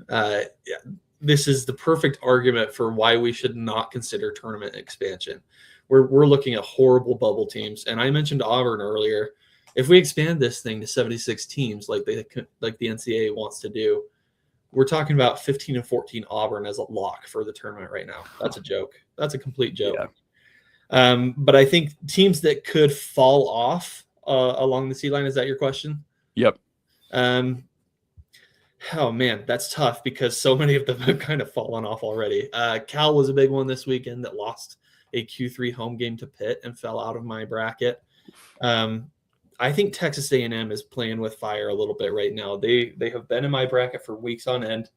This is the perfect argument for why we should not consider tournament expansion. We're looking at horrible bubble teams. And I mentioned Auburn earlier. If we expand this thing to 76 teams like the NCAA wants to do, we're talking about 15-14 Auburn as a lock for the tournament right now. That's a joke. That's a complete joke. Yeah. But I think teams that could fall off along the seed line, is that your question? Yep. Oh, man, that's tough because so many of them have kind of fallen off already. Cal was a big one this weekend that lost a Q3 home game to Pitt and fell out of my bracket. I think Texas A&M is playing with fire a little bit right now. They have been in my bracket for weeks on end,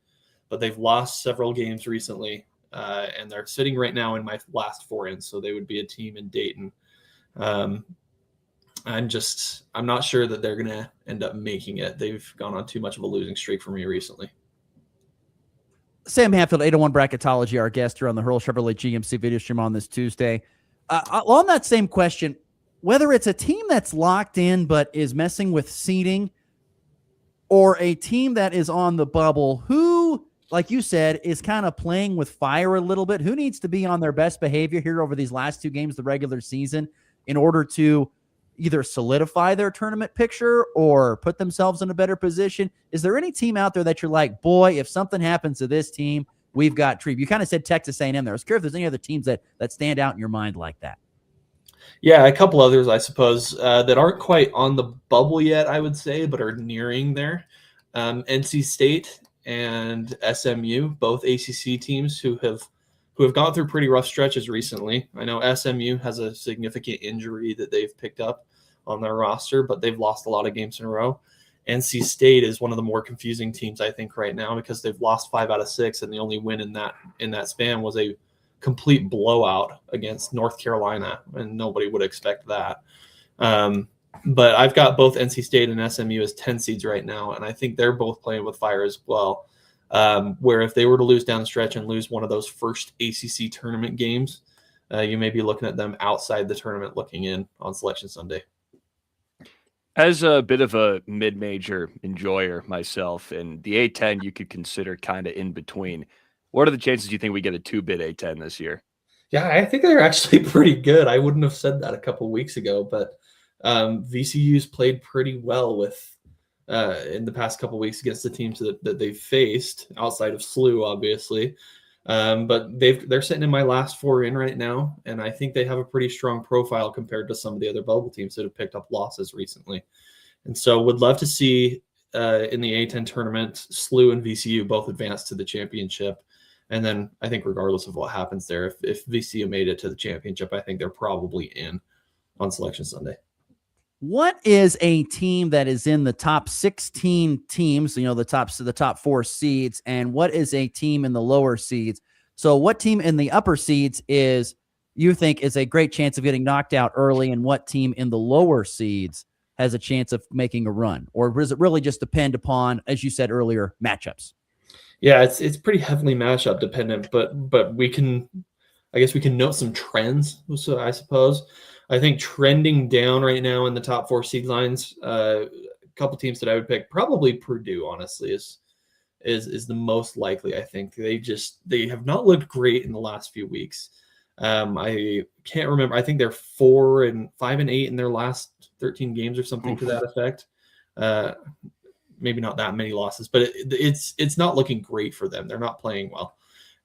but they've lost several games recently, and they're sitting right now in my last 4 ins, so they would be a team in Dayton. I'm not sure that they're going to end up making it. They've gone on too much of a losing streak for me recently. Sam Hatfield, 801 Bracketology, our guest here on the Hurl Chevrolet GMC video stream on this Tuesday. On that same question, whether it's a team that's locked in but is messing with seeding or a team that is on the bubble who, like you said, is kind of playing with fire a little bit, who needs to be on their best behavior here over these last 2 games of the regular season in order to either solidify their tournament picture or put themselves in a better position? Is there any team out there that you're like, boy, if something happens to this team, we've got Treve. You kind of said Texas A&M there. I was curious if there's any other teams that stand out in your mind like that. Yeah, a couple others, I suppose, that aren't quite on the bubble yet, I would say, but are nearing there. NC State and SMU, both ACC teams who have gone through pretty rough stretches recently. I know SMU has a significant injury that they've picked up on their roster, but they've lost a lot of games in a row. NC State is one of the more confusing teams, I think, right now because they've lost 5 out of 6, and the only win in that span was a complete blowout against North Carolina, and nobody would expect that. But I've got both NC State and SMU as 10 seeds right now, and I think they're both playing with fire as well. Where if they were to lose down the stretch and lose one of those first ACC tournament games, you may be looking at them outside the tournament looking in on Selection Sunday. As a bit of a mid-major enjoyer myself, and the A10 you could consider kind of in between, what are the chances you think we get a 2-bit A10 this year? Yeah, I think they're actually pretty good. I wouldn't have said that a couple of weeks ago, but VCU's played pretty well with in the past couple of weeks against the teams that they've faced outside of SLU, obviously. But they're sitting in my last 4 in right now, and I think they have a pretty strong profile compared to some of the other bubble teams that have picked up losses recently. And so would love to see in the A10 tournament, SLU and VCU both advance to the championship. And then I think regardless of what happens there, if VCU made it to the championship, I think they're probably in on Selection Sunday. What is a team that is in the top 16 teams, the top 4 seeds, and what is a team in the lower seeds? So what team in the upper seeds you think is a great chance of getting knocked out early, and what team in the lower seeds has a chance of making a run? Or does it really just depend upon, as you said earlier, matchups? Yeah, it's pretty heavily matchup dependent, but I guess we can note some trends, so I suppose. I think trending down right now in the top 4 seed lines, a couple teams that I would pick, probably Purdue, honestly, is the most likely. I think they have not looked great in the last few weeks. I can't remember. I think they're 5 and 8 in their last 13 games or something to that effect. Maybe not that many losses, but it's not looking great for them. They're not playing well.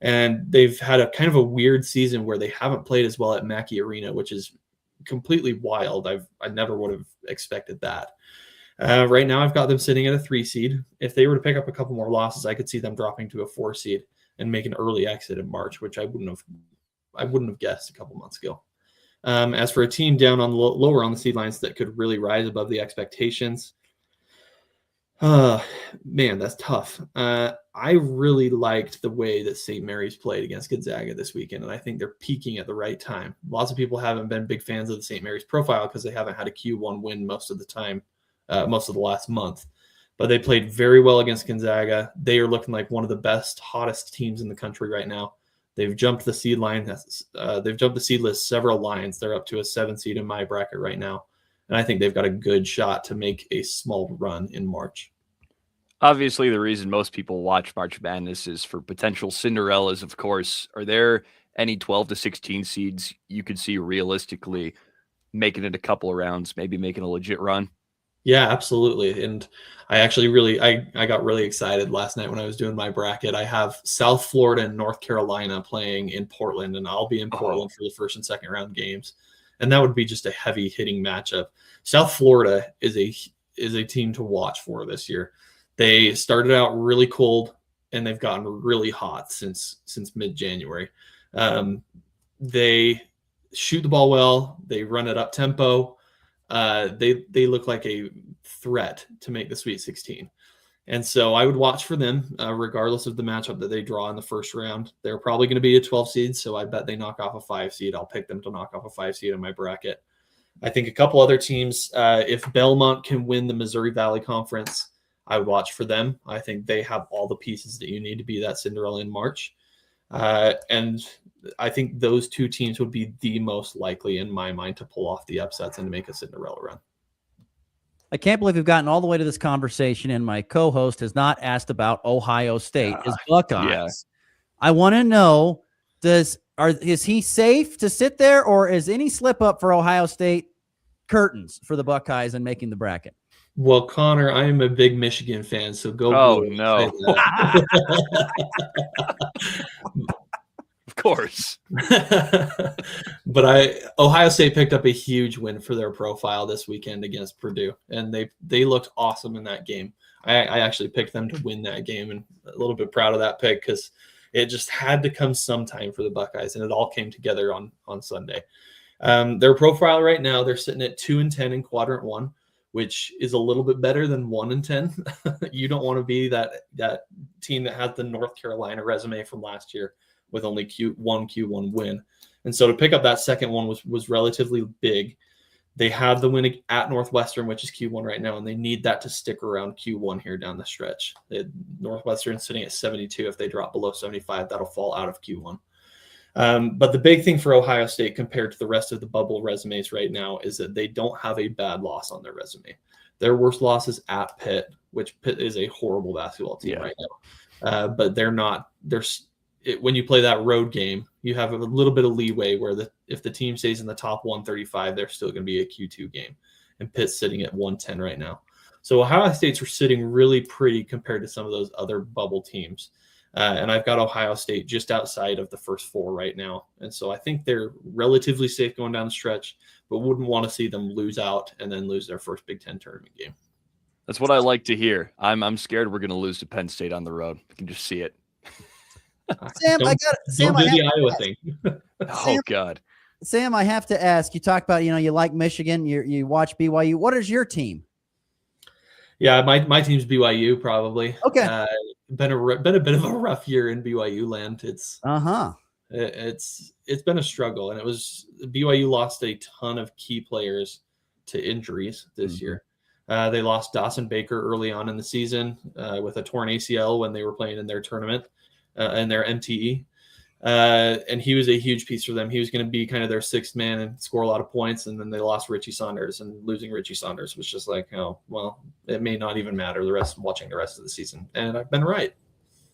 And they've had a kind of a weird season where they haven't played as well at Mackey Arena, which is completely wild. I never would have expected that. Right now, I've got them sitting at a 3 seed. If they were to pick up a couple more losses, I could see them dropping to a 4 seed and make an early exit in March, which I wouldn't have guessed a couple months ago. As for a team down on lower on the seed lines that could really rise above the expectations, man, that's tough. I really liked the way that St. Mary's played against Gonzaga this weekend, and I think they're peaking at the right time. Lots of people haven't been big fans of the St. Mary's profile because they haven't had a Q1 win most of the time, most of the last month. But they played very well against Gonzaga. They are looking like one of the best, hottest teams in the country right now. They've jumped the seed line. They've jumped the seed list several lines. They're up to a 7 seed in my bracket right now. And I think they've got a good shot to make a small run in March. Obviously, the reason most people watch March Madness is for potential Cinderellas, of course. Are there any 12 to 16 seeds you could see realistically making it a couple of rounds, maybe making a legit run? Yeah, absolutely. And I actually I got really excited last night when I was doing my bracket. I have South Florida and North Carolina playing in Portland, and I'll be in Portland for the first and second round games. And that would be just a heavy hitting matchup. South Florida is a team to watch for this year. They started out really cold, and they've gotten really hot since mid-January. They shoot the ball well. They run it up tempo. They look like a threat to make the Sweet 16. And so I would watch for them, regardless of the matchup that they draw in the first round. They're probably going to be a 12 seed, so I bet they knock off a 5 seed. I'll pick them to knock off a 5 seed in my bracket. I think a couple other teams, if Belmont can win the Missouri Valley Conference, I would watch for them. I think they have all the pieces that you need to be that Cinderella in March. And I think those 2 teams would be the most likely in my mind to pull off the upsets and to make a Cinderella run. I can't believe we've gotten all the way to this conversation, and my co-host has not asked about Ohio State, his Buckeyes. Yeah. I want to know, is he safe to sit there, or is any slip up for Ohio State curtains for the Buckeyes and making the bracket? Well, Connor, I am a big Michigan fan, so go. Oh, Blue. no. Of course. But Ohio State picked up a huge win for their profile this weekend against Purdue, and they looked awesome in that game. I actually picked them to win that game, and a little bit proud of that pick because it just had to come sometime for the Buckeyes, and it all came together on Sunday. Their profile right now, they're sitting at 2-10 in quadrant 1, which is a little bit better than 1-10. You don't want to be that team that has the North Carolina resume from last year with only Q1 win. And so to pick up that second one was relatively big. They have the win at Northwestern, which is Q1 right now, and they need that to stick around Q1 here down the stretch. Northwestern sitting at 72. If they drop below 75, that'll fall out of Q1. But the big thing for Ohio State compared to the rest of the bubble resumes right now is that they don't have a bad loss on their resume. Their worst loss is at Pitt, which Pitt is a horrible basketball team right now. But they're not. When you play that road game, you have a little bit of leeway where if the team stays in the top 135, they're still going to be a Q2 game. And Pitt's sitting at 110 right now. So Ohio State's are sitting really pretty compared to some of those other bubble teams. And I've got Ohio State just outside of the first 4 right now. And so I think they're relatively safe going down the stretch, but wouldn't want to see them lose out and then lose their first Big Ten tournament game. That's what I like to hear. I'm scared we're going to lose to Penn State on the road. I can just see it. Sam, don't do the Iowa thing. Oh, God. Sam, I have to ask, you talk about, you like Michigan, you watch BYU. What is your team? Yeah, my team's BYU probably. Okay. Been a bit of a rough year in BYU land. It's been a struggle, and BYU lost a ton of key players to injuries this year. They lost Dawson Baker early on in the season with a torn ACL when they were playing in their tournament and their MTE. And he was a huge piece for them. He was going to be kind of their sixth man and score a lot of points. And then they lost Richie Saunders, and losing Richie Saunders was just like, oh, well, it may not even matter watching the rest of the season. And I've been right.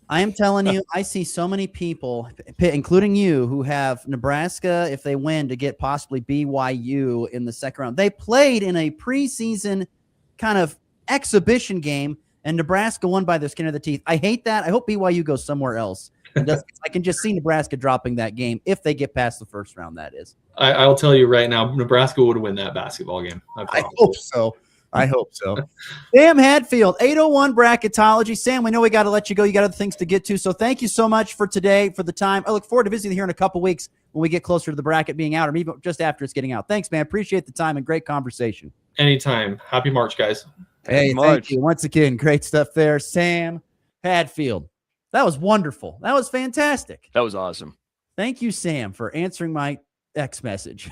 I am telling you, I see so many people, including you, who have Nebraska, if they win, to get possibly BYU in the second round. They played in a preseason kind of exhibition game, and Nebraska won by the skin of the teeth. I hate that. I hope BYU goes somewhere else. I can just see Nebraska dropping that game if they get past the first round, that is. I'll tell you right now, Nebraska would win that basketball game. I hope so. I hope so. Sam Hadfield, 801 Bracketology. Sam, we know we got to let you go. You got other things to get to. So thank you so much for today, for the time. I look forward to visiting here in a couple weeks when we get closer to the bracket being out, or maybe just after it's getting out. Thanks, man. Appreciate the time and great conversation. Anytime. Happy March, guys. Hey, thank you. Once again, great stuff there. Sam Hadfield. That was wonderful. That was fantastic. That was awesome. Thank you, Sam, for answering my X message.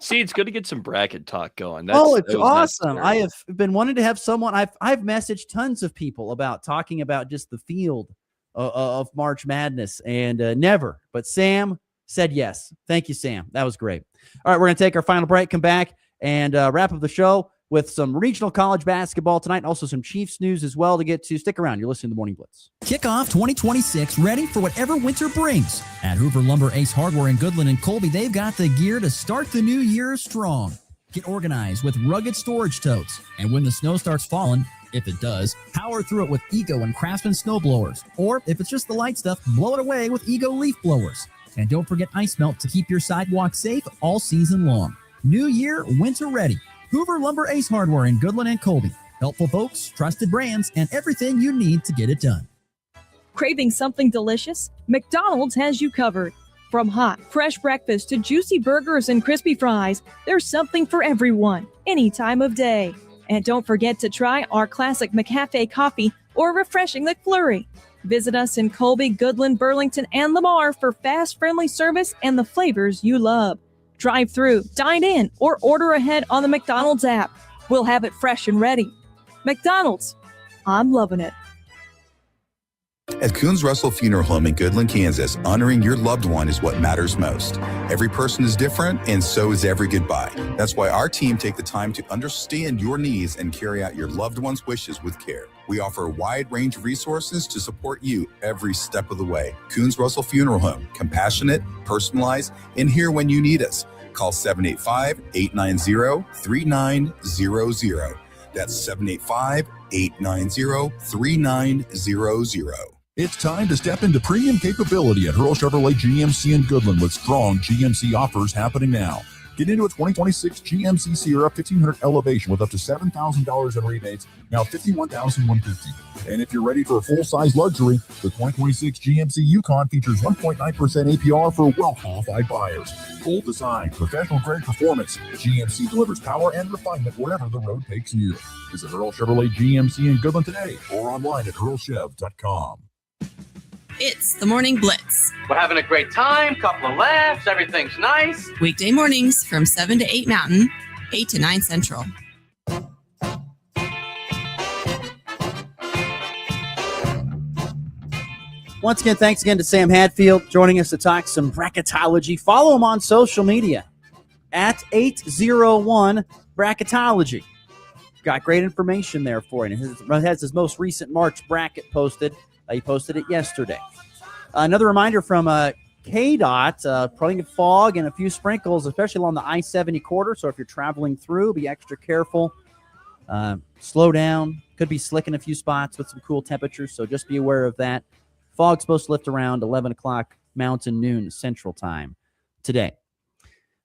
See, it's good to get some bracket talk going. It's awesome. I have been wanting to have someone. I've messaged tons of people about talking about just the field of March Madness, and never. But Sam said yes. Thank you, Sam. That was great. All right, we're going to take our final break, come back, and wrap up the show with some regional college basketball tonight, and also some Chiefs news as well to get to. Stick around. You're listening to the Morning Blitz. Kick off 2026 ready for whatever winter brings. At Hoover Lumber, Ace Hardware in Goodland and Colby, they've got the gear to start the new year strong. Get organized with rugged storage totes. And when the snow starts falling, if it does, power through it with Ego and Craftsman snow blowers. Or if it's just the light stuff, blow it away with Ego leaf blowers. And don't forget ice melt to keep your sidewalk safe all season long. New year, winter ready. Hoover Lumber, Ace Hardware in Goodland and Colby. Helpful folks, trusted brands, and everything you need to get it done. Craving something delicious? McDonald's has you covered. From hot, fresh breakfast to juicy burgers and crispy fries, there's something for everyone, any time of day. And don't forget to try our classic McCafe coffee or refreshing McFlurry. Visit us in Colby, Goodland, Burlington, and Lamar for fast, friendly service and the flavors you love. Drive through, dine in, or order ahead on the McDonald's app. We'll have it fresh and ready. McDonald's, I'm loving it. At Coons Russell Funeral Home in Goodland, Kansas, honoring your loved one is what matters most. Every person is different, and so is every goodbye. That's why our team take the time to understand your needs and carry out your loved one's wishes with care. We offer a wide range of resources to support you every step of the way. Coons Russell Funeral Home, compassionate, personalized, and here when you need us. Call 785-890-3900. That's 785-890-3900. It's time to step into premium capability at Hurl Chevrolet GMC in Goodland with strong GMC offers happening now. Get into a 2026 GMC Sierra 1500 Elevation with up to $7,000 in rebates, now $51,150. And if you're ready for a full-size luxury, the 2026 GMC Yukon features 1.9% APR for well-qualified buyers. Bold design, professional-grade performance. GMC delivers power and refinement wherever the road takes you. Visit Hurl Chevrolet GMC in Goodland today or online at hurlchev.com. It's the Morning Blitz. We're having a great time, couple of laughs, everything's nice. Weekday mornings from 7 to 8 Mountain, 8 to 9 Central. Once again, thanks again to Sam Hadfield joining us to talk some bracketology. Follow him on social media at 801 Bracketology. Got great information there for you. It has his most recent March bracket posted. He posted it yesterday. Another reminder from KDOT, plenty of fog and a few sprinkles, especially along the I-70 corridor. So if you're traveling through, be extra careful. Slow down. Could be slick in a few spots with some cool temperatures, so just be aware of that. Fog's supposed to lift around 11 o'clock Mountain, noon Central Time today.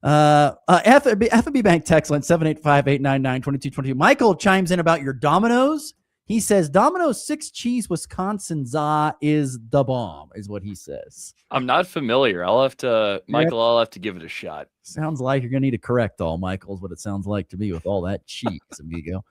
FNB Bank text line 785-899-2222. Michael chimes in about your Domino's. He says, Domino's 6 cheese Wisconsin za is the bomb, is what he says. I'm not familiar. I'll have to give it a shot. Sounds like you're going to need a correct all, Michael, is what it sounds like to me with all that cheese, amigo.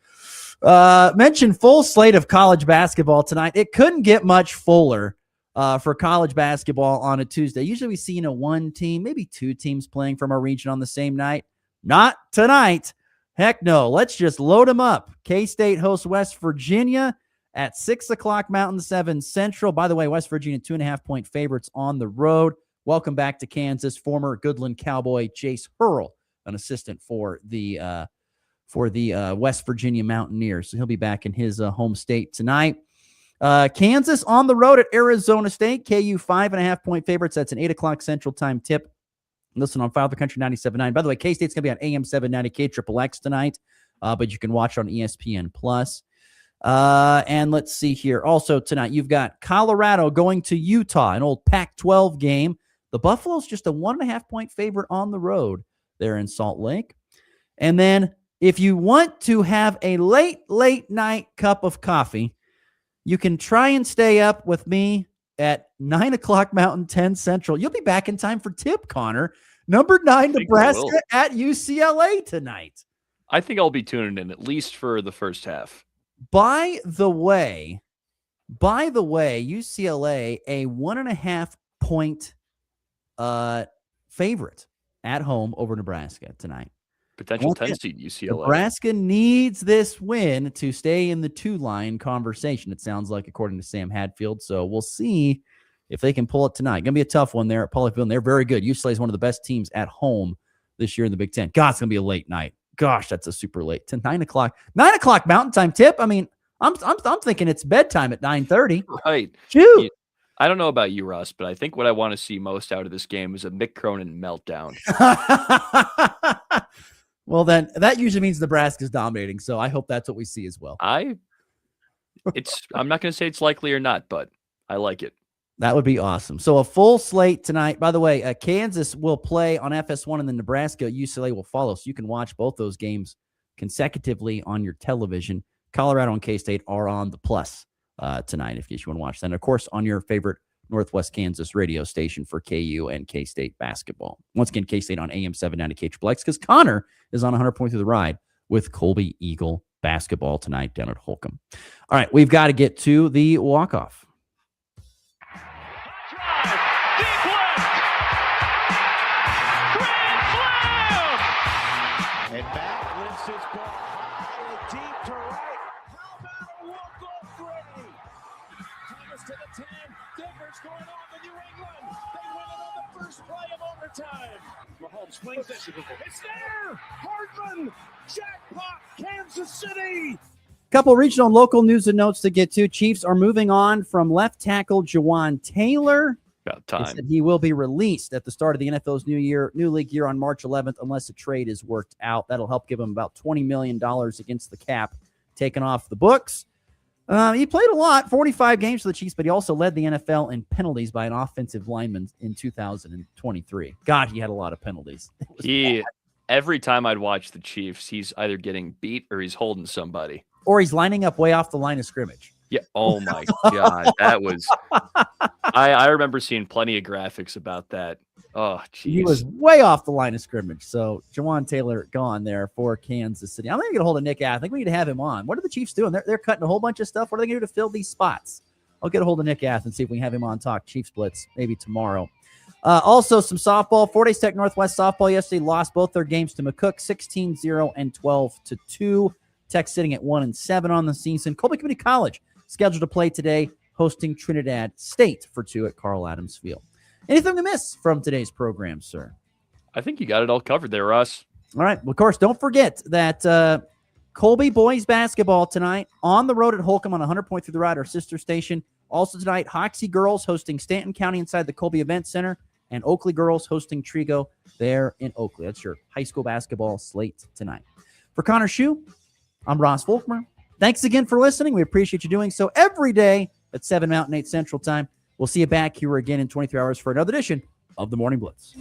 Mentioned full slate of college basketball tonight. It couldn't get much fuller for college basketball on a Tuesday. Usually we see, one team, maybe 2 teams playing from our region on the same night. Not tonight. Heck no. Let's just load them up. K-State hosts West Virginia at 6 o'clock Mountain, 7 Central. By the way, West Virginia 2.5-point favorites on the road. Welcome back to Kansas. Former Goodland Cowboy Jace Hurl, an assistant for the West Virginia Mountaineers. So he'll be back in his home state tonight. Kansas on the road at Arizona State. KU 5.5-point favorites. That's an 8 o'clock Central Time tip. Listen on Father Country 97.9. By the way, K-State's going to be on AM 790 KXXX tonight, but you can watch it on ESPN+. And let's see here. Also tonight, you've got Colorado going to Utah, an old Pac-12 game. The Buffalo's just a 1.5-point favorite on the road there in Salt Lake. And then if you want to have a late night cup of coffee, you can try and stay up with me at 9 o'clock Mountain, 10 Central. You'll be back in time for tip, Connor. Number 9, Nebraska at UCLA tonight. I think I'll be tuning in at least for the first half. By the way, UCLA, a 1.5-point favorite at home over Nebraska tonight. Potential 10-seed UCLA. Nebraska needs this win to stay in the 2-line conversation, it sounds like, according to Sam Hadfield. So we'll see if they can pull it tonight. Going to be a tough one there at Pauley Field. They're very good. UCLA is one of the best teams at home this year in the Big Ten. God, it's going to be a late night. Gosh, that's a super late. To 9 o'clock. 9 o'clock Mountain Time tip. I mean, I'm thinking it's bedtime at 9:30. Right. Shoot. I don't know about you, Russ, but I think what I want to see most out of this game is a Mick Cronin meltdown. Well, then that usually means Nebraska's dominating, so I hope that's what we see as well. I'm not going to say it's likely or not, but I like it. That would be awesome. So a full slate tonight. By the way, Kansas will play on FS1 and then Nebraska, UCLA will follow. So you can watch both those games consecutively on your television. Colorado and K-State are on the plus tonight if you want to watch that. And of course, on your favorite Northwest Kansas radio station for KU and K-State basketball. Once again, K-State on AM 790 KXXX because Connor is on 100 Point Through the Ride with Colby Eagle basketball tonight down at Holcomb. All right, we've got to get to the walk-off. And back lifts his ball high, deep to right. How about a walk-off three? Thomas to the 10. Difference going on in New England. They win it on the first play of overtime. Mahomes flings it. It's there. Hardman. Jackpot. Kansas City. Couple regional and local news and notes to get to. Chiefs are moving on from left tackle Jawan Taylor. About They time. said he will be released at the start of the NFL's new league year on March 11th unless a trade is worked out. That'll help give him about $20 million against the cap taken off the books. He played a lot, 45 games for the Chiefs, but he also led the NFL in penalties by an offensive lineman in 2023. God, he had a lot of penalties. Every time I'd watch the Chiefs, he's either getting beat or he's holding somebody. Or he's lining up way off the line of scrimmage. Yeah. Oh my God. That was, I remember seeing plenty of graphics about that. Oh, geez. He was way off the line of scrimmage. So Jawan Taylor gone there for Kansas City. I'm not even going to hold a Nick Ath. I think we need to have him on. What are the Chiefs doing? They're cutting a whole bunch of stuff. What are they going to do to fill these spots? I'll get a hold of Nick Ath and see if we can have him on talk Chiefs Blitz maybe tomorrow. Also, some softball. Fort Hays Tech Northwest softball yesterday lost both their games to McCook, 16-0 and 12-2. Tech sitting at 1-7 on the season. Colby Community College scheduled to play today, hosting Trinidad State for 2 at Carl Adams Field. Anything to miss from today's program, sir? I think you got it all covered there, Russ. All right. Well, of course, don't forget that Colby boys basketball tonight on the road at Holcomb on 100.3 The Ride, our sister station. Also tonight, Hoxie girls hosting Stanton County inside the Colby Event Center, and Oakley girls hosting Trigo there in Oakley. That's your high school basketball slate tonight. For Connor Schuh, I'm Ross Volkmer. Thanks again for listening. We appreciate you doing so every day at 7 Mountain, 8 Central Time. We'll see you back here again in 23 hours for another edition of the Morning Blitz.